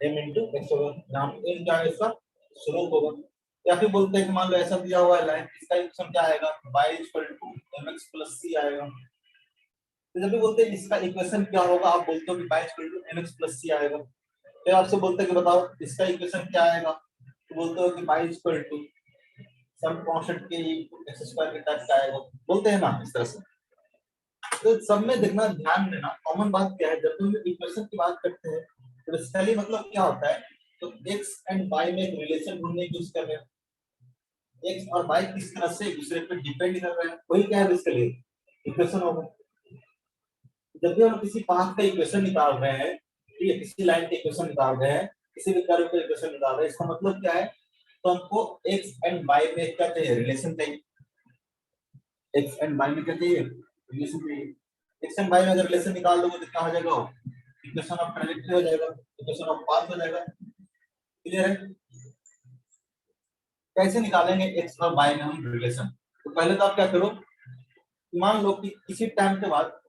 m इंटू एक्स होगा, जहाँ m क्या है इसका स्लोप होगा। या फिर बोलते हैं कि मान लो ऐसा दिया हुआ है लाइन, इसका इक्वेशन क्या आएगा, y equal to mx plus c आएगा। तो जब भी बोलते हैं इसका इक्वेशन क्या होगा, आप बोलते हो कि y equal to mx plus c आएगा। फिर आपसे बोलते हैं कि बताओ इसका इक्वेशन क्या आएगा, तो बोलते हो कि y equal to some constant के एक्स स्क्वायर के टाइप का आएगा, बोलते हैं ना इस तरह से। तो सब में देखना, ध्यान देना, कॉमन बात क्या है, जब भी हम इक्वेशन की बात करते हैं तो बेसिकली मतलब क्या होता है, तो x एंड y में एक रिलेशन ढूंढने की कोशिश कर रहे हैं, x और y किस तरह से एक दूसरे पर डिपेंड कर रहे हैं, वही क्या है बेसिकली इक्वेशन होगा। जब भी हम किसी पाथ का इक्वेशन निकाल रहे हैं, ठीक है, किसी लाइन का इक्वेशन निकाल रहे हैं, किसी भी कर्व का इक्वेशन निकाल रहे हैं, इसका मतलब क्या है, तो हमको x एंड y में क्या चाहिए, रिलेशन चाहिए। x एंड y में क्या चाहिए, रिलेशन चाहिए। x एंड y में अगर रिलेशन निकाल लोगे तो क्या हो जाएगा, इक्वेशन ऑफ ट्रांजिटिव हो जाएगा, इक्वेशन ऑफ पाथ हो जाएगा। क्लियर है, कैसे निकालेंगे x और y में हम रिलेशन, तो पहले तो आप क्या करो, मान लो कि किसी टाइम के बाद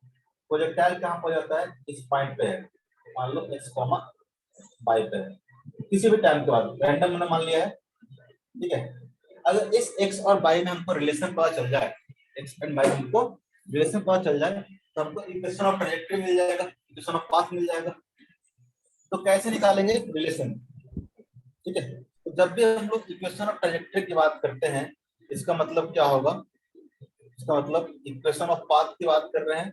प्रोजेक्टाइल कहां पहुंच जाता है, इस पॉइंट पे है, मान लो x, y पे है, किसी भी टाइम के बाद रैंडम मैंने मान लिया है, ठीक है। अगर इस x और y में हमको रिलेशन पता चल जाए, x एंड y में हमको रिलेशन पता चल जाए, तो हमको इक्वेशन ऑफ ट्रैजेक्टरी मिल जाएगा, इक्वेशन ऑफ पाथ मिल जाएगा। तो कैसे निकालेंगे रिलेशन, ठीक है। तो जब भी हम लोग इक्वेशन ऑफ ट्रैजेक्टरी की बात करते हैं, इसका मतलब क्या होगा, इसका मतलब इक्वेशन ऑफ पाथ की बात कर रहे हैं।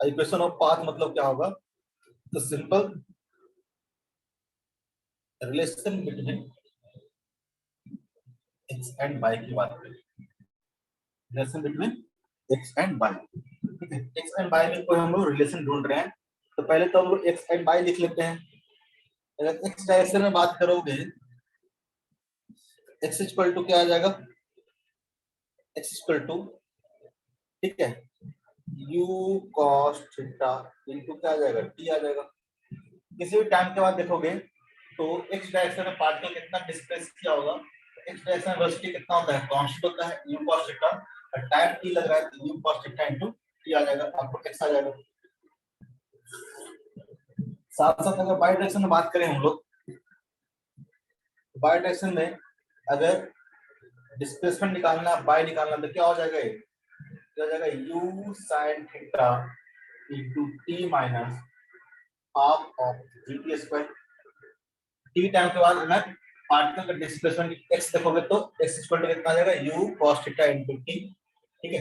इक्वेशन ऑफ पाथ मतलब क्या होगा, तो simple relation between x and y की बात करें, relation between x and y, ठीक है। एक्स एंड वाई में कोई हम लोग रिलेशन ढूंढ रहे हैं, तो पहले तो हम लोग एक्स एंड वाई लिख लेते हैं। अगर एक्स डायरेक्शन में बात करोगे, एक्स इक्वल टू क्या आ जाएगा, एक्स इक्वल टू, ठीक है, यू कॉस थीटा इनटू क्या आ जाएगा, टी आ जाएगा। किसी भी टाइम के बाद देखोगे तो एक्स डायरेक्शन में पार्टिकल कितना डिस्प्लेस किया होगा, एक्स डायरेक्शन में वेलोसिटी कितना होता है, कांस्टेंट होता है, यू कॉस थीटा, और टाइम टी लग रहा है तो U cos theta into T आ जाएगा, आपको एक्स आ जाएगा। साथ साथ अगर बाई डायरेक्शन में बात करें हम लोग, बाई डायरेक्शन में अगर डिस्प्लेसमेंट निकालना, बाई निकालना, तो क्या हो जाएगा, ये क्या हो जाएगा, you sine theta into T minus half of G T square. T time के बाद अगर पार्टिकल का डिस्प्लेसमेंट एक्स देखोगे तो एक्स इक्वल टू कितना आ जाएगा, you cos theta into T, ठीक है।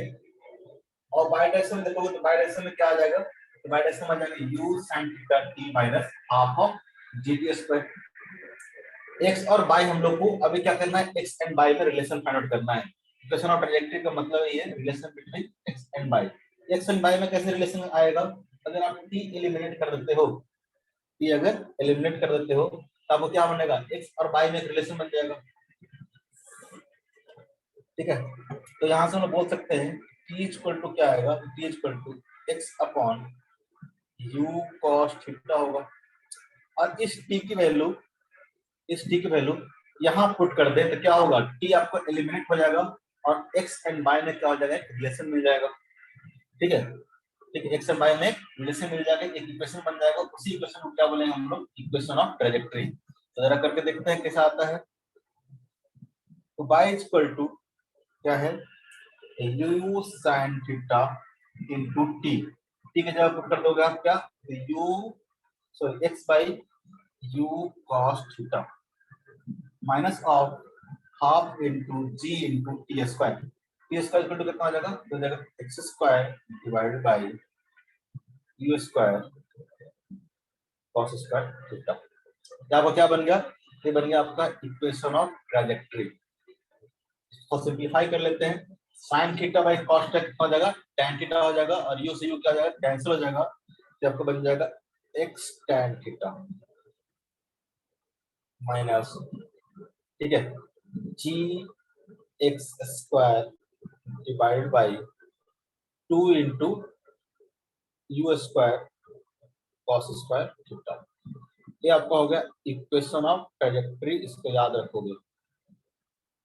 और बाई डायरेक्शन में देखोगे तो बाई डायरेक्शन में क्या आ जाएगा, तो बाई डायरेक्शन में आ जाएगा you sin theta T minus half of G T square. X और बाई हम लोग को अभी क्या करना है, एक्स एंड बाई में रिलेशन फाइंड आउट करना है। इक्वेशन ऑफ ट्रैजेक्टरी का मतलब ये है relation between x and by. X and by में कैसे रिलेशन आएगा, अगर आप टी एलिमिनेट कर देते हो, टी अगर एलिमिनेट कर देते हो तो आपको क्या बनेगा, एक्स और बाई में एक रिलेशन बन जाएगा, ठीक है। तो यहाँ से हम लोग बोल सकते हैं टी इक्वल टू क्या आएगा, t equal to x upon u cos theta होगा। और इस टी की वैल्यू, इस टी की वैल्यू यहाँ पुट कर दे तो क्या होगा, टी आपको एलिमिनेट हो जाएगा और एक्स एंड बाई में क्या हो जाएगा, एक रिलेशन मिल जाएगा, ठीक है। ठीक है, एक्स एंड बाई में एक रिलेशन मिल जाएगा, एक इक्वेशन बन जाएगा, उसी इक्वेशन को क्या बोलेंगे हम लोग, इक्वेशन ऑफ ट्रैजेक्टरी। तो जरा करके देखते हैं कैसा आता है। तो बाई इक्वल टू क्या है, u sine theta into t, t की जगह पुट कर दोगे आप क्या, u sorry x by u cos theta minus of half into g into t square. T square equal to कितना हो जाएगा, तो हो जाएगा x square divided by u square cos square theta. आपका क्या बन गया, ये बन गया आपका इक्वेशन ऑफ ट्रैजेक्टरी। इसको सिंपलीफाई कर लेते हैं, sine theta by cos theta कितना हो जाएगा, tan थीटा हो जाएगा, और यू से यू क्या हो जाएगा, कैंसिल हो जाएगा, तो आपको बन जाएगा x tan थीटा माइनस, ठीक है, G x square divide by 2 into U square cos square theta. ये आपका हो गया इक्वेशन ऑफ ट्रेजेक्ट्री। इसको याद रखोगे।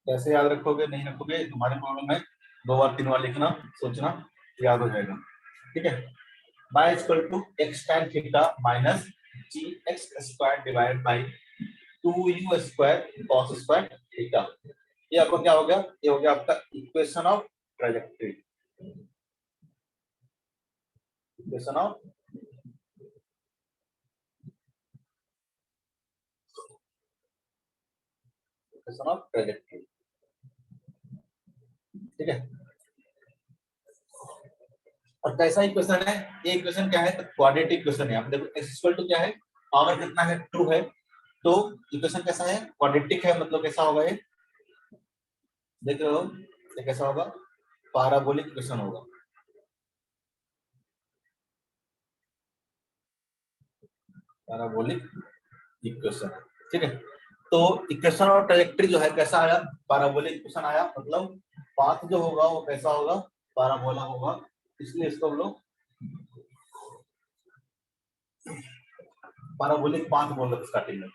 कैसे याद रखोगे? नहीं रखोगे तुम्हारे प्रॉब्लम है, 2 बार 3 बार लिखना, सोचना, याद हो जाएगा। ठीक है। y equal to x tan theta minus g x square divide by 2u square cos square theta. ये आपको क्या हो गया? ये हो गया आपका equation of trajectory. Equation of trajectory. ठीक है। और कैसा इक्वेशन है ये? इक्वेशन क्या है? तो क्वाड्रेटिक इक्वेशन है। आप देखो x इक्वल टू क्या है, पावर कितना है? 2 है। तो इक्वेशन कैसा है? क्वाड्रेटिक है। मतलब कैसा होगा ये? देख रहे हो ये कैसा होगा? पैराबोलिक इक्वेशन होगा। Parabolic equation. ठीक है। तो इक्वेशन और ट्रैजेक्टरी जो है कैसा आया? पैराबोलिक इक्वेशन आया। मतलब पाथ जो होगा वो कैसा होगा? पैराबोला होगा। इसलिए इसको हम लोग पैराबोलिक पाथ बोल रहे हैं स्टार्टिंग में।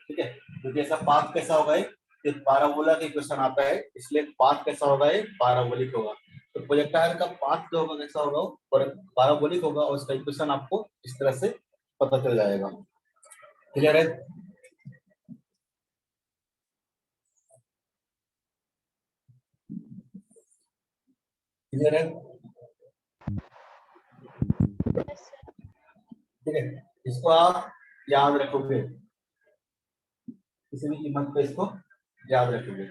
ठीक है। क्योंकि ऐसा पाथ कैसा होगा? ये पैराबोला का इक्वेशन आता है, इसलिए पाथ कैसा होगा? ये पैराबोलिक होगा। तो प्रोजेक्टाइल का पाथ जो होगा कैसा होगा? और पैराबोलिक होगा। और उसका इक्वेशन आपको इस तरह से पता चल जाएगा। क्लियर है? क्लियर है? Yes, sir. ठीक है। इसको आप याद रखोगे, किसी भी कीमत पे इसको याद रखोगे।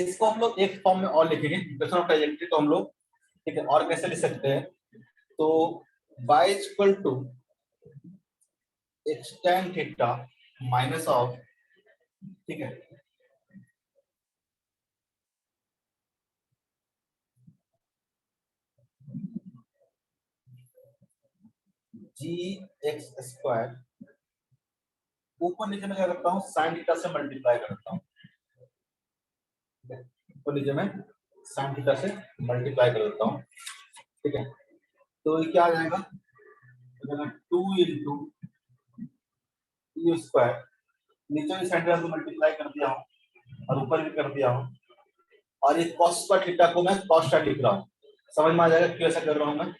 इसको हम लोग एक फॉर्म में और लिखेंगे, इक्वेशन ऑफ ट्राइजेक्टरी को हम लोग। ठीक है। और कैसे लिख सकते हैं? तो y equal to x tan theta minus of, ठीक है, जी एक्स स्क्वायर, ऊपर नीचे में क्या करता हूँ? साइन थीटा से मल्टीप्लाई करता हूँ। ऊपर नीचे में साइन थीटा से मल्टीप्लाई कर देता हूँ। ठीक है। तो ये क्या आ जाएगा? 2 इंटू यू स्क्वायर, नीचे भी साइन थीटा से मल्टीप्लाई कर दिया हूँ और ऊपर भी कर दिया हूँ। और ये cos स्क्वायर थीटा को मैं cos थीटा लिख रहा हूँ। समझ में आ जाएगा क्यों ऐसा कर रहा हूँ मैं?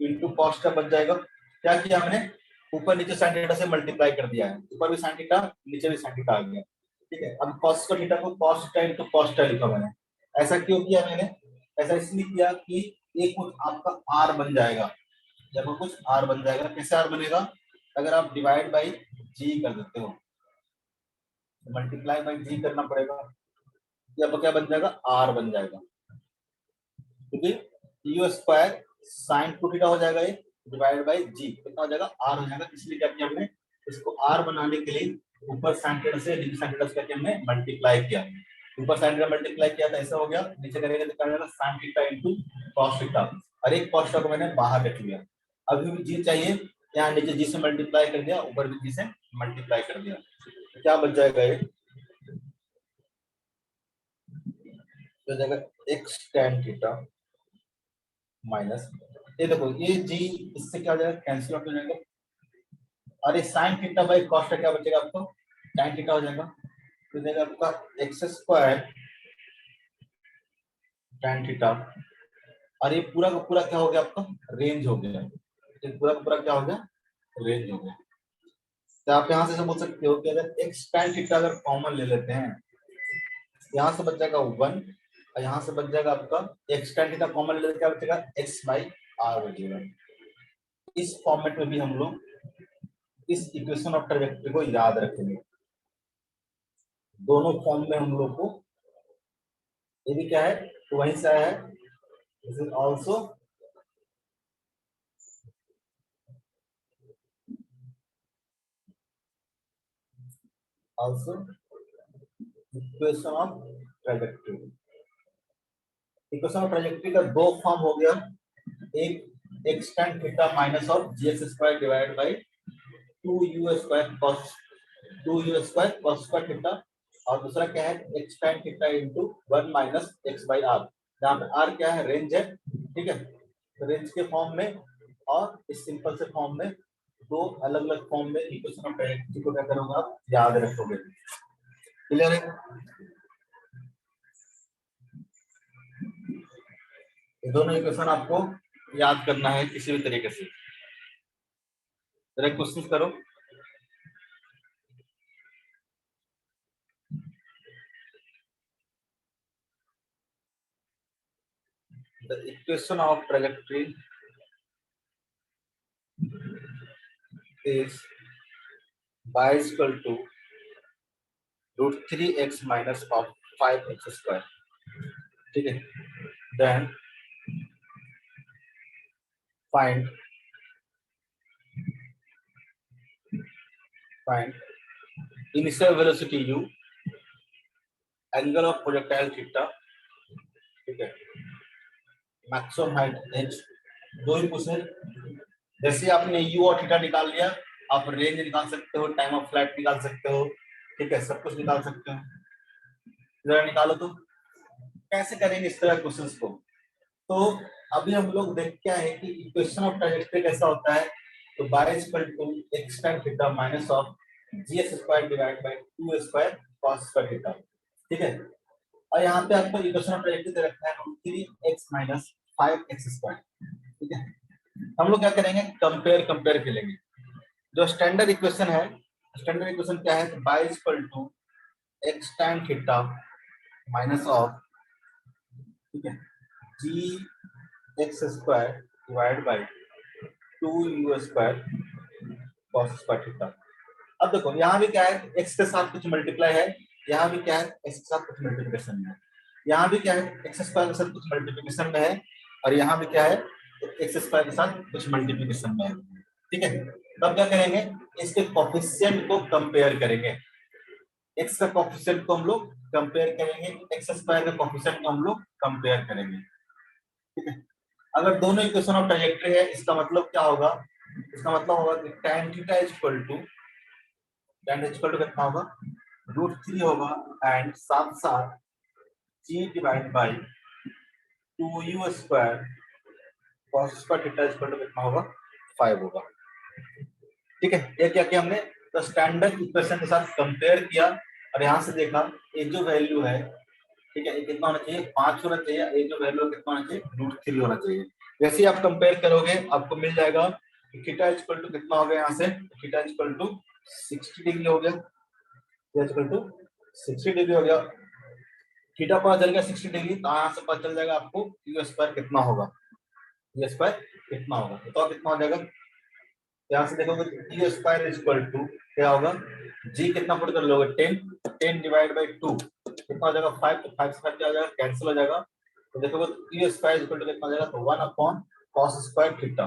इंटू cos थीटा बच जाएगा। क्या किया हमने? ऊपर नीचे sin थीटा से मल्टीप्लाई कर दिया है। ऊपर भी sin थीटा, नीचे भी sin थीटा आ गया। ठीक है। अब cos स्क्वायर थीटा को cos theta into cos theta लिखा मैंने। ऐसा क्यों किया मैंने? ऐसा इसलिए किया कि ये कुछ आपका r बन जाएगा। जब वो कुछ r बन जाएगा, कैसे r बनेगा? अगर आप डिवाइड बाई g कर देते हो, मल्टीप्लाई बाई g करना पड़ेगा। अब क्या बन जाएगा? r बन जाएगा। क्योंकि यू स्क्वायर साइन 2 थीटा हो जाएगा, ये डिवाइड बाई जी कितना हो जाएगा? r हो जाएगा। इसलिए क्या किया हमने? इसको r बनाने के लिए ऊपर साइन थीटा से नीचे साइन थीटा से करके हमने मल्टीप्लाई किया। ऊपर साइन थीटा मल्टीप्लाई किया था, ऐसा हो गया। नीचे करेंगे तो क्या हो जाएगा? Sign theta into cos theta. और एक cos थीटा को मैंने बाहर रख लिया। अभी भी जी चाहिए, यहाँ नीचे जी से मल्टीप्लाई कर दिया, ऊपर भी जी से मल्टीप्लाई कर दिया। तो क्या बच जाएगा? ये बच जाएगा x tan थीटा माइनस, ये देखो ये जी इससे क्या हो जाएगा? कैंसिल आउट हो जाएगा। और ये sign theta by cos theta क्या बचेगा आपको? tan थीटा हो जाएगा। तो देगा आपका एक्स स्क्वायर tan थीटा। और ये पूरा का पूरा क्या हो गया आपका? रेंज हो गया। ये पूरा का पूरा क्या हो गया? रेंज हो गया। तो आप यहाँ से समझ सकते हो कि अगर एक्स tan थीटा अगर कॉमन ले लेते हैं, यहाँ से बच जाएगा 1 और यहाँ से बच जाएगा आपका एक्स tan थीटा कॉमन ले लेते क्या बचेगा? x बाई आर बचेगा। इस फॉर्मेट में भी हम लोग इस इक्वेशन ऑफ ट्रैजेक्टरी को याद रखेंगे। दोनों फॉर्म में हम लोग को, ये भी क्या है? तो वहीं से आया है। This is also also equation of trajectory. Equation of trajectory का दो फॉर्म हो गया। एक एक्स tan थीटा माइनस और G x square divide by 2u square cos square theta. और दूसरा क्या है? X tan theta into 1 minus X by R, जहाँ पे आर क्या है? रेंज है। ठीक है। रेंज के फॉर्म में और इस सिंपल से फॉर्म में, दो अलग अलग फॉर्म में इक्वेशन ऑफ डायरेक्ट्रिसिटी को क्या करोगे आप याद रखोगे। क्लियर है? ये दोनों इक्वेशन आपको याद करना है किसी भी तरीके से। जरा कोशिश करो। The equation of trajectory is y is equal to root 3x minus of 5x square. ठीक है? Then find initial velocity u, angle of projectile theta, ठीक है, maximum height h। दो ही क्वेश्चन, जैसे आपने u और थीटा निकाल लिया, आप रेंज निकाल सकते हो, टाइम ऑफ फ्लाइट निकाल सकते हो, ठीक है, सब कुछ निकाल सकते हो। जरा निकालो तो कैसे करेंगे इस तरह क्वेश्चंस को। तो अभी हम लोग देख क्या है कि इक्वेशन ऑफ ट्रैजेक्टरी कैसा होता है। तो y is equal to x tan theta minus of gs square divided by 2 square cos square theta, ठीक है। और यहाँ पे आपको इक्वेशन ऑफ ट्रैजेक्टरी दे रखा है 3x minus 5x square, ठीक है। हम लोग क्या करेंगे, कंपेयर करेंगे। जो स्टैंडर्ड इक्वेशन है, स्टैंडर्ड इक्वेशन क्या है, y is equal to x tan theta minus of, ठीक है, g x square divided by 2u square cos square theta। अब देखो यहाँ भी क्या है, x के साथ कुछ मल्टीप्लाई है, यहाँ भी क्या है, x के साथ कुछ मल्टीप्लिकेशन है, यहाँ भी क्या है, x स्क्वायर के साथ कुछ मल्टीप्लिकेशन में है, और यहाँ भी क्या है, x स्क्वायर के साथ कुछ मल्टीप्लिकेशन में है, ठीक है। तब क्या करेंगे, इसके कोफिशिएंट को कंपेयर करेंगे। x का कोफिशिएंट को हम लोग कंपेयर करेंगे, x स्क्वायर का कोफिशिएंट को हम लोग कंपेयर करेंगे, ठीक है। अगर दोनों इक्वेशन ऑफ ट्रैजेक्टरी है, इसका मतलब क्या होगा, इसका मतलब होगा कि tan theta is equal to, tan is equal to कितना होगा, √3 होगा, एंड साथ साथ g divide by 2u square cos square theta is equal to कितना होगा, 5 होगा, ठीक है। ये क्या किया हमने, तो स्टैंडर्ड इक्वेशन के साथ कंपेयर किया, और यहाँ से देखा ये जो वैल्यू है, ठीक है, ये कितना होना चाहिए, 5 होना चाहिए, ये जो वैल्यू कितना होना चाहिए, √3 होना चाहिए। जैसे ही आप कंपेयर करोगे आपको मिल जाएगा थीटा इज इक्वल टू कितना हो गया, यहाँ से theta is equal to 60 degree हो गया, theta is equal to 60 degree हो गया। थीटा पता चल गया 60 डिग्री, तो यहाँ से पता चल जाएगा आपको यू स्क्वायर कितना होगा, यू स्क्वायर कितना होगा, तो कितना हो जाएगा, यहाँ से देखोगे u square is equal to क्या होगा, जी कितना पुट कर लोगे, 10 डिवाइड बाई 2 कितना हो जाएगा, 5, तो 5 से 5 क्या हो जाएगा, कैंसिल हो जाएगा, तो देखोगे u square is equal to कितना हो जाएगा, तो 1 upon cos square theta.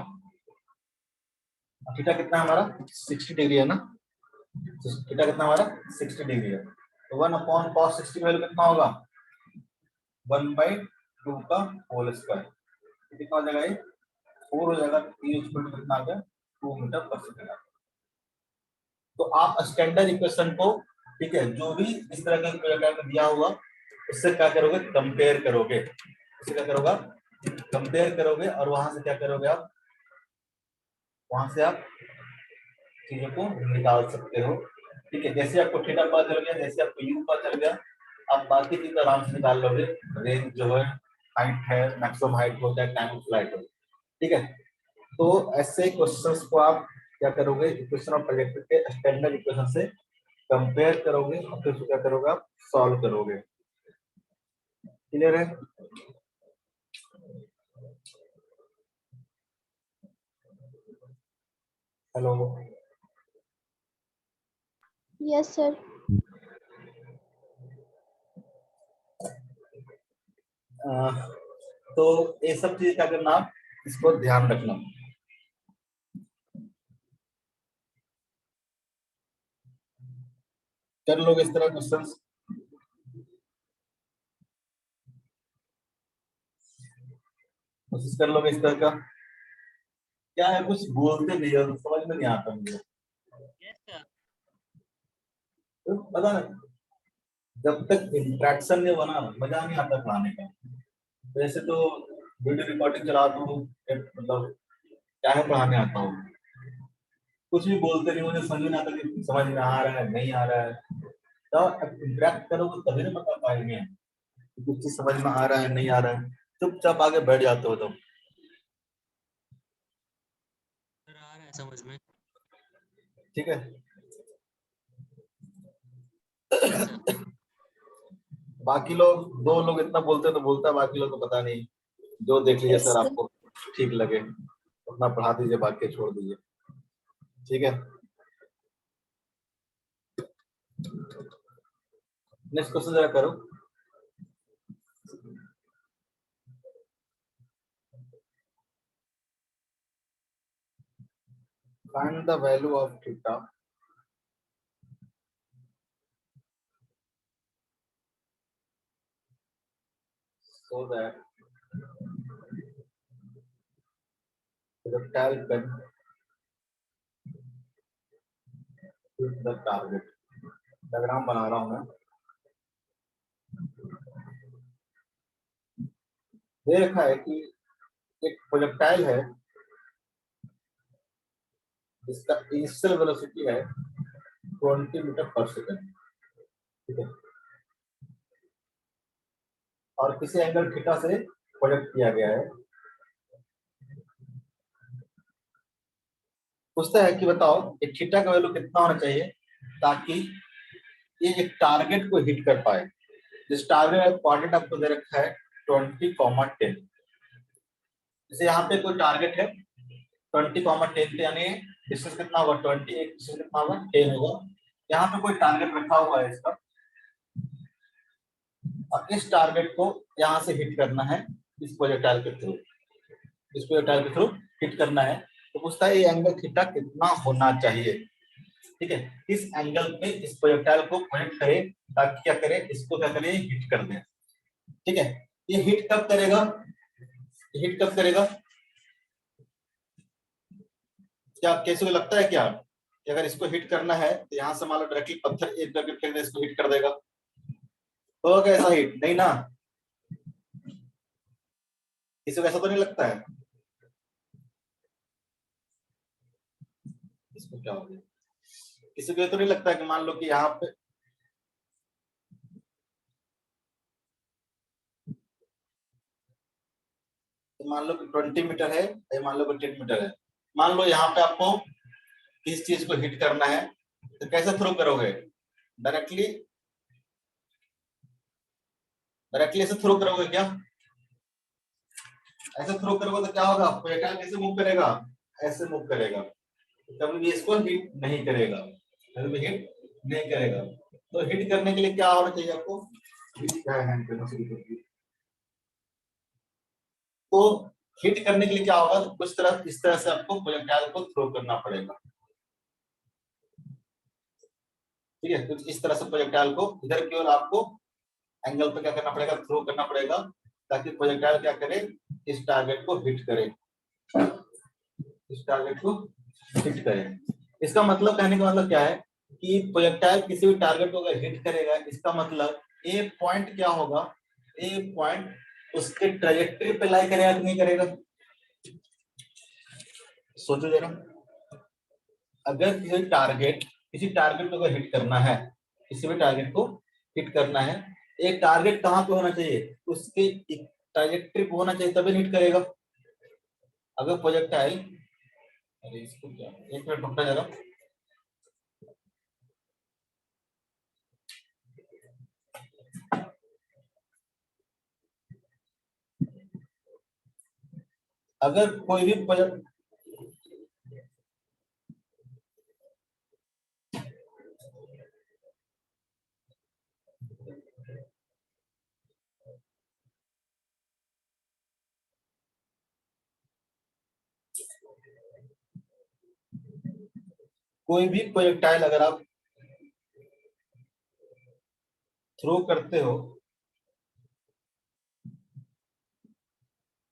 Theta कितना हमारा 60 डिग्री है ना, थीटा कितना हमारा 60 डिग्री है, तो 1 अपॉन cos 60 वैल्यू कितना होगा, 1/2 का होल स्क्वायर, कितना हो जाएगा, ये 4 हो जाएगा, ये इक्वल टू कितना आ गया, 2 मीटर पर सेकंड। तो आप स्टैंडर्ड इक्वेशन को, ठीक है, जो भी इस तरह का प्रोग्राम में दिया हुआ उससे क्या करोगे, कंपेयर करोगे, उससे क्या करोगे, कंपेयर करोगे, और वहां से क्या करोगे आप, वहां से आप चीजों को निकाल सकते हो, ठीक है। जैसे आपको थीटा पता चल गया, जैसे आपको यू पता चल गया, आप बाकी चीज आराम से निकाल लोगे, रेंज जो है, हाइट है, मैक्सिमम हाइट होता है, टाइम ऑफ फ्लाइट हो, ठीक है। तो ऐसे क्वेश्चंस को आप क्या करोगे, इक्वेशन ऑफ ट्रैजेक्टरी के स्टैंडर्ड इक्वेशन से कंपेयर करोगे, और फिर क्या करोगे, आप सॉल्व करोगे। क्लियर है? Hello, Yes, sir. तो ये सब चीज क्या करना, आप इसको ध्यान रखना। कर लोगे इस तरह क्वेश्चंस, कोशिश कर लोगे इस तरह का। क्या है, कुछ बोलते नहीं हो, समझ में नहीं आता मुझे, तो पता नहीं, जब तक इंट्रैक्शन नहीं बना मजा नहीं आता पढ़ाने का। वैसे तो वीडियो रिकॉर्डिंग चला दूं, मतलब क्या है, पढ़ाने आता हूँ, कुछ भी बोलते नहीं, मुझे समझ में आता कि समझ में आ रहा है नहीं आ रहा है। तो इंटरेक्ट करोगे तभी ना बता पाएंगे कि कुछ चीज समझ में आ रहा है नहीं आ रहा है। चुपचाप आगे बैठ जाते हो तुम। सर आ रहा है समझ में। ठीक है। Yes sir. बाकी लोग, दो लोग इतना बोलते हैं तो बोलता है, बाकी लोग को पता नहीं। जो देख लीजिए Yes, सर, sir. आपको ठीक लगे उतना पढ़ा दीजिए, बाकी छोड़ दीजिए। ठीक है। नेक्स्ट क्वेश्चन जरा करो। Find the value of theta so that projectile can hit the target। Diagram बना रहा हूं मैं। ये रखा है कि एक प्रोजेक्टाइल है जिसका इनिशियल वेलोसिटी है 20 मीटर पर सेकंड। ठीक है। और किसी एंगल थीटा से प्रोजेक्ट किया गया है। पूछता है कि बताओ एक थीटा का वैल्यू कितना होना चाहिए ताकि ये एक टारगेट को हिट कर पाए। जिस टारगेट का कोऑर्डिनेट आपको दे रखा है 20, 10। जैसे यहाँ पे कोई टारगेट है 20, 10, यानी डिस्टेंस कितना होगा 20, एक डिस्टेंस कितना होगा 10 होगा। यहाँ पे कोई टारगेट रखा हुआ है इसका, और इस टारगेट को यहाँ से हिट करना है इस प्रोजेक्टाइल के थ्रू, इस प्रोजेक्टाइल के थ्रू हिट करना है। तो पूछता है ये एंगल थीटा कितना होना चाहिए। ठीक है। इस एंगल पे इस प्रोजेक्टाइल को पॉइंट करे ताकि क्या करे, इसको क्या करे, हिट कर दे। ठीक है। ये हिट कब करेगा, हिट कब करेगा, क्या कैसे को लगता है क्या कि अगर इसको हिट करना है तो यहाँ से मान लो डायरेक्टली पत्थर एक करके फेंक दे, इसको हिट कर देगा, तो कैसा हिट नहीं ना, इसको ऐसा तो नहीं लगता है। इसको क्या हो गया, किसी को तो नहीं लगता है कि मान लो कि यहाँ पे मान लो कि 20 मीटर है, ये मान लो कि 10 मीटर है, मान लो यहाँ पे आपको किस चीज को हिट करना है, तो कैसे थ्रो करोगे, डायरेक्टली, डायरेक्टली ऐसे थ्रो करोगे क्या, ऐसे थ्रो करोगे तो क्या होगा, प्रोजेक्टाइल कैसे मूव करेगा, ऐसे मूव करेगा, कभी भी इसको हिट नहीं करेगा, कभी भी हिट नहीं करेगा। तो हिट करने के लिए क्या होना चाहिए आपको, हिट क्या है, हैंड करना शुरू कर दिया। तो हिट करने के लिए क्या होगा, तो कुछ तरह इस तरह से आपको प्रोजेक्टाइल को थ्रो करना पड़ेगा। ठीक है। कुछ इस तरह से प्रोजेक्टाइल को इधर की ओर आपको एंगल पे क्या करना पड़ेगा, थ्रो करना पड़ेगा, ताकि प्रोजेक्टाइल क्या करे, इस टारगेट को हिट करे, इस टारगेट को हिट करे। इसका मतलब, कहने का मतलब क्या है कि प्रोजेक्टाइल किसी भी टारगेट को अगर हिट करेगा, इसका मतलब ए पॉइंट क्या होगा, ए पॉइंट उसके ट्रेजेक्टरी पे लाई करेगा कि नहीं करेगा। सोचो जरा, अगर किसी टारगेट को अगर हिट करना है, किसी भी टारगेट को हिट करना है, एक टारगेट कहाँ पे होना चाहिए, उसके ट्राजेक्टरी पे होना चाहिए, तभी हिट करेगा। अगर प्रोजेक्टाइल, अरे इसको क्या, एक मिनट रुकना जरा, अगर कोई भी कोई भी प्रोजेक्टाइल अगर आप थ्रो करते हो,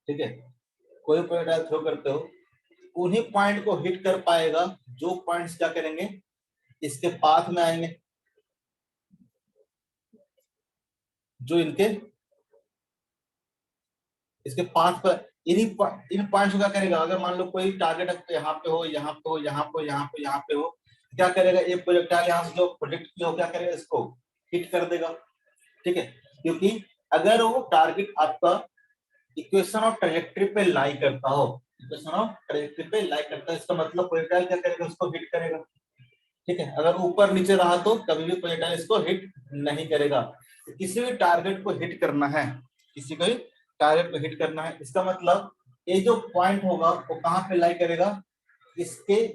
ठीक है, कोई प्रोजेक्टाइल थ्रो करते हो, उन्हीं पॉइंट को हिट कर पाएगा जो पॉइंट्स क्या करेंगे, इसके पाथ में आएंगे, जो इनके इसके पांच पर इन पॉइंट्स को क्या करेगा, अगर मान लो कोई टारगेट यहाँ पे हो, यहाँ पे हो, यहाँ पे, यहाँ पे, यहाँ पे हो, क्या करेगा, एक प्रोजेक्टाइल यहाँ से जो प्रोजेक्ट किया हो क्या करेगा, इसको हिट कर देगा। ठीक है, क्योंकि अगर वो टारगेट आपका इक्वेशन ऑफ ट्रैजेक्टरी पे लाई करता हो, इक्वेशन ऑफ ट्रैजेक्टरी पे लाई करता है, इसका मतलब प्रोजेक्टाइल क्या करेगा, उसको हिट करेगा। ठीक है, अगर ऊपर नीचे रहा तो कभी भी प्रोजेक्टाइल इसको हिट नहीं करेगा। किसी भी टारगेट को हिट करना है, किसी भी टारगेट को हिट करना है, इसका मतलब ये जो पॉइंट होगा वो कहाँ पे लाई करेगा, इसके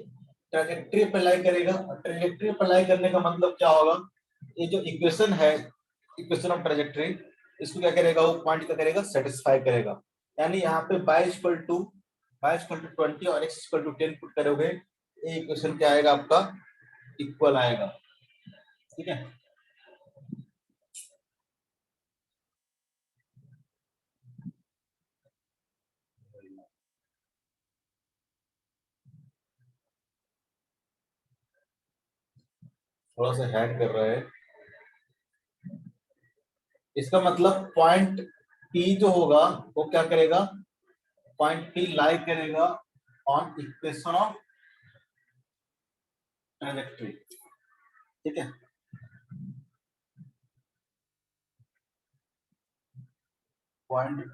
ट्रैजेक्टरी पे लाई करेगा। ट्रैजेक्टरी पे लाई करने का मतलब क्या होगा, ये जो इक्वेशन है, इक्वेशन ऑफ ट्रैजेक्टरी, इसको क्या करेगा, वो पॉइंट क्या करेगा, सेटिस्फाई करेगा। यानी यहाँ पे y=20 और x=10 पुट करोगे, ये इक्वेशन क्या आएगा आपका, इक्वल आएगा। ठीक है, थोड़ा सा हैंग कर रहा है। इसका मतलब पॉइंट P जो होगा वो क्या करेगा, पॉइंट P लाई करेगा ऑन इक्वेशन ऑफ ट्रैजेक्टरी। ठीक है, पॉइंट P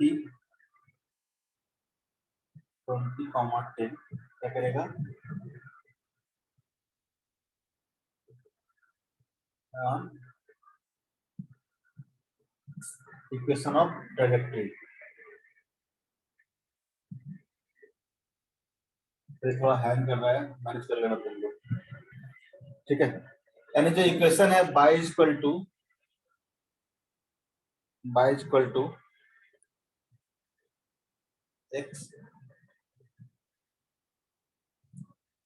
20,10 क्या करेगा, इक्वेशन ऑफ ट्रैजेक्टरी। थोड़ा हैंग कर रहा है, मैनेज कर लेना तुम लोग। ठीक है, यानी जो इक्वेशन है y=, x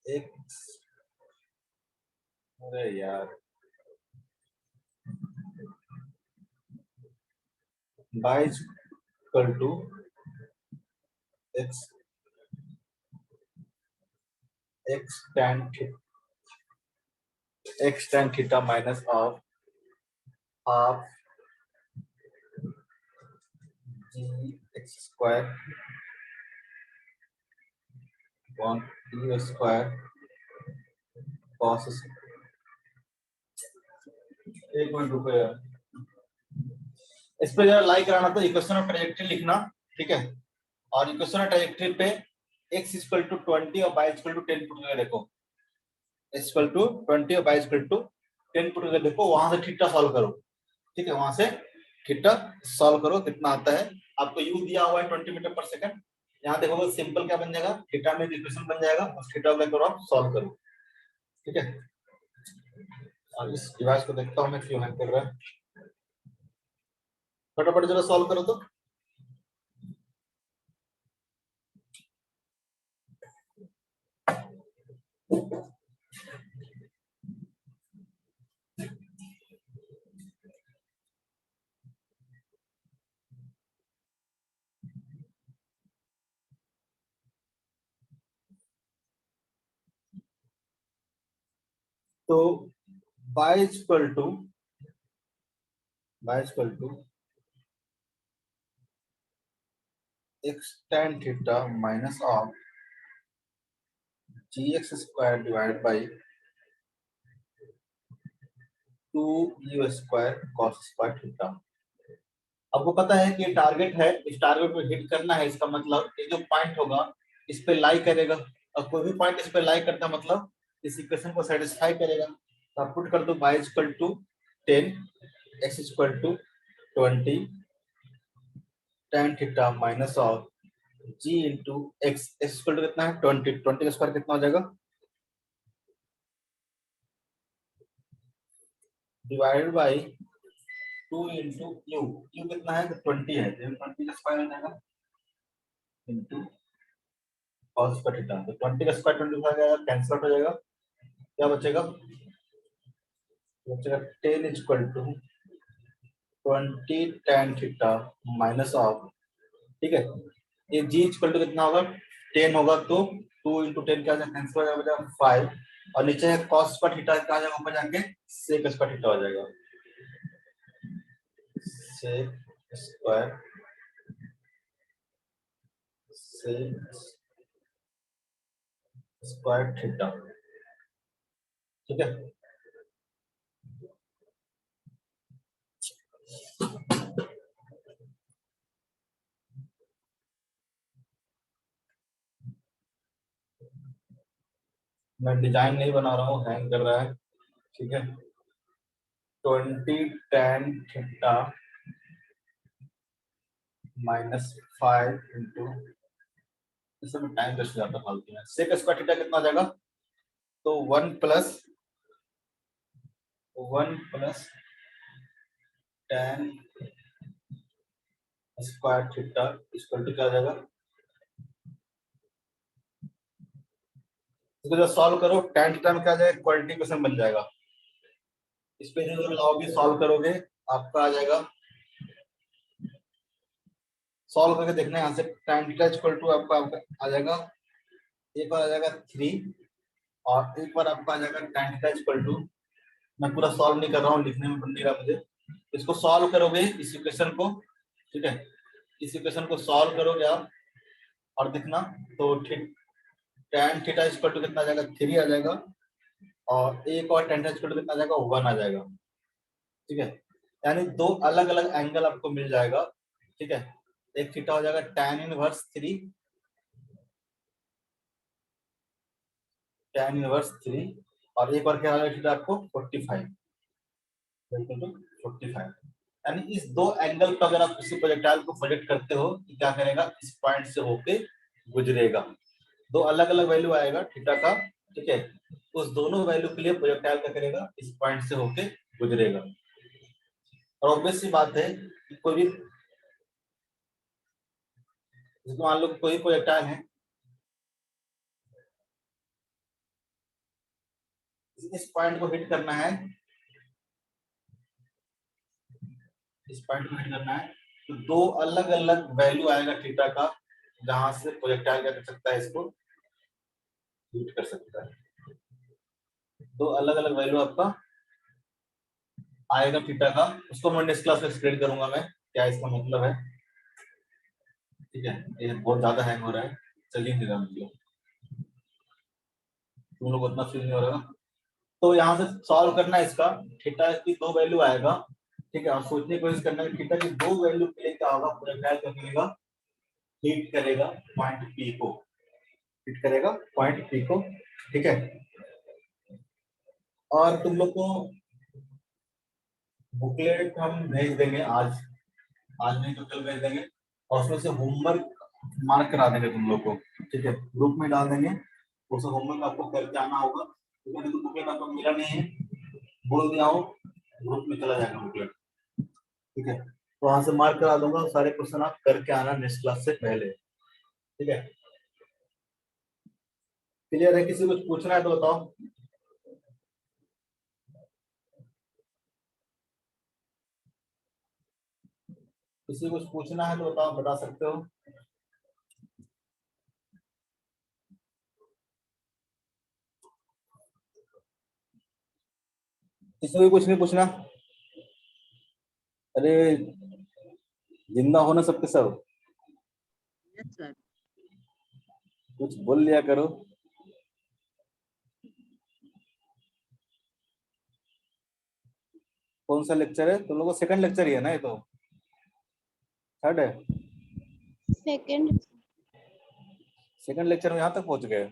x, अरे यार, y=x x tan theta minus of half g x square upon u square cos। एक मिनट रुको यार, इस पे जरा लाइक कराना, तो इक्वेशन ऑफ ट्रैजेक्टरी लिखना। ठीक है, और इक्वेशन ऑफ ट्रैजेक्टरी पे x=20 और y=10 पुट करके देखो, x=20 और y=10 पुट करके देखो, वहां से थीटा सॉल्व करो। ठीक है, वहां से थीटा सॉल्व करो, कितना आता है आपको। u दिया हुआ है 20 मीटर पर सेकंड, यहाँ देखोगे सिंपल क्या बन जाएगा, थीटा में इक्वेशन बन जाएगा, उस थीटा को करो आप सॉल्व करो। ठीक है, और इस डिवाइस को देखता हूं मैं क्यों हैंग कर रहा है, फटाफट जरा सॉल्व करो तो। तो y equal to x tan theta minus of gx square divide by 2u square cos square theta. आपको पता है कि टारगेट है, इस टारगेट को हिट करना है, इसका मतलब ये जो पॉइंट होगा इस पे लाई करेगा, और कोई भी पॉइंट इस पे लाई करता मतलब इस इक्वेशन को सेटिस्फाई करेगा। तो आप पुट कर दो y=10 x=20 tan theta minus of g into x, x कितना है 20, 20 का स्क्वायर कितना हो जाएगा, divided by 2 into you, you कितना है 20 है, तो 20 का स्क्वायर हो जाएगा इंटू cos का थीटा। तो 20 का स्क्वायर 20 का जाएगा, कैंसिल आउट हो जाएगा, क्या बचेगा, बचेगा 10 equal to 20 tan theta minus of. ठीक है, ये g इक्वल टू कितना होगा 10 होगा, तो 2 इंटू 10 क्या कैंसिल हो जाएगा, 5, और नीचे है cos का थीटा, क्या आ जाएगा ऊपर जाके sec का थीटा हो जाएगा, sec स्क्वायर स्क्वायर थीटा, ठीक है। मैं डिजाइन नहीं बना रहा हूँ, हैंग कर रहा है, ठीक है। 20 tan थीटा -5 इंटू, इसमें टाइम वेस्ट हो जाता है फालतू में। सेक स्क्वायर थीटा कितना आ जाएगा? तो 1 plus tan square theta equal to क्या आ जाएगा? इसको जब सॉल्व करो tan थीटा में क्या आ जाएगा? क्वाड्रेटिक इक्वेशन बन जाएगा। इस पे जो लॉ भी सॉल्व करोगे आपका आ जाएगा, सॉल्व करके देखना है यहाँ से। tan थीटा इक्वल टू आपका आ जाएगा, एक बार आ जाएगा 3 और एक बार आपका आ जाएगा tan थीटा इक्वल टू, मैं पूरा सॉल्व नहीं कर रहा हूँ, लिखने में बन नहीं रहा मुझे। इसको सॉल्व करोगे इस इक्वेशन को, ठीक है, इस इक्वेशन को सॉल्व करोगे आप और देखना तो ठीक tan थीटा इक्वल टू कितना आ जाएगा? 3 आ जाएगा और एक और tan थीटा इक्वल टू कितना आ जाएगा? 1 आ जाएगा, ठीक है। यानी दो अलग अलग एंगल आपको मिल जाएगा, ठीक है। एक थीटा हो जाएगा tan इनवर्स 3 और एक और क्या आ जाएगा थीटा आपको? 45, 45। यानी इस दो एंगल पर अगर आप किसी प्रोजेक्टाइल को प्रोजेक्ट करते हो तो क्या करेगा? इस पॉइंट से होके गुजरेगा। दो अलग अलग वैल्यू आएगा थीटा का, ठीक है। उस दोनों वैल्यू के लिए प्रोजेक्टाइल क्या करेगा? इस पॉइंट से होके गुजरेगा। और ऑब्वियस सी बात है कि कोई भी, मान लो कोई प्रोजेक्टाइल है, इस पॉइंट को हिट करना है, इस पॉइंट को हिट करना है, तो दो अलग अलग वैल्यू आएगा थीटा का जहां से प्रोजेक्टाइल क्या कर सकता है? इसको हिट कर सकता है। दो अलग अलग वैल्यू आपका आएगा थीटा का, उसको मैं नेक्स्ट क्लास में एक्सप्लेन करूंगा मैं क्या इसका मतलब है, ठीक है। ये बहुत ज्यादा हैंग हो रहा है, चलिए नहीं रहा मतलब, तुम लोग उतना फील नहीं हो रहा। तो यहाँ से सॉल्व करना है इसका, थीटा की दो वैल्यू आएगा, ठीक है। और सोचने की कोशिश करना है थीटा की दो वैल्यू के लिए क्या होगा? प्रोजेक्टाइल क्या करेगा? हिट करेगा पॉइंट पी को, हिट करेगा पॉइंट पी को, ठीक है। और तुम लोग को बुकलेट हम भेज देंगे आज, आज नहीं तो कल भेज देंगे, और उसमें से होमवर्क मार्क करा देंगे तुम लोग को, ठीक है। ग्रुप में डाल देंगे, उस होमवर्क आपको करके आना होगा। तो बुकलेट आपको मिला नहीं है, बोल दिया हो, ग्रुप में चला जाएगा बुकलेट, ठीक है। तो वहां से मार्क करा दूंगा, सारे क्वेश्चन आप करके आना नेक्स्ट क्लास से पहले, ठीक है। क्लियर है? किसी को कुछ पूछना है तो बताओ। किसी को कुछ पूछना है तो बताओ, बता सकते हो। किसी को कुछ नहीं पूछना? अरे जिंदा हो ना सबके सब, यस सर। कुछ बोल लिया करो। कौन सा लेक्चर है तुम लोगों को? सेकंड लेक्चर ही है ना? ये तो थर्ड है। सेकंड। सेकंड लेक्चर में यहाँ तक पहुंच गए?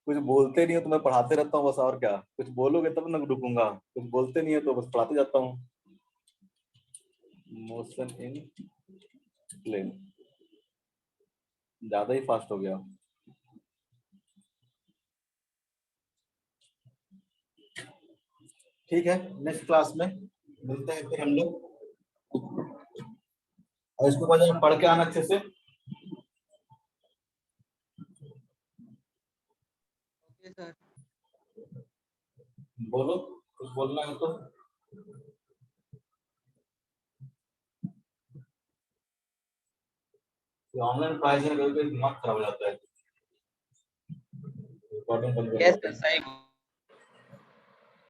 कुछ बोलते नहीं हो तो मैं पढ़ाते रहता हूँ बस, और क्या। कुछ बोलोगे तब ना रुकूंगा, कुछ बोलते नहीं है तो बस पढ़ाते जाता हूँ। मोशन इन प्लेन, ज्यादा ही फास्ट हो गया। ठीक है, नेक्स्ट क्लास में मिलते हैं फिर हम लोग, और इसको बाद में पढ़ के आना अच्छे से। Okay sir. बोलो, कुछ बोलना है तो। ऑनलाइन पढ़ाई से कभी कभी दिमाग खराब हो जाता है, रिकॉर्डिंग बंद कर यस देते सर, हैं। सही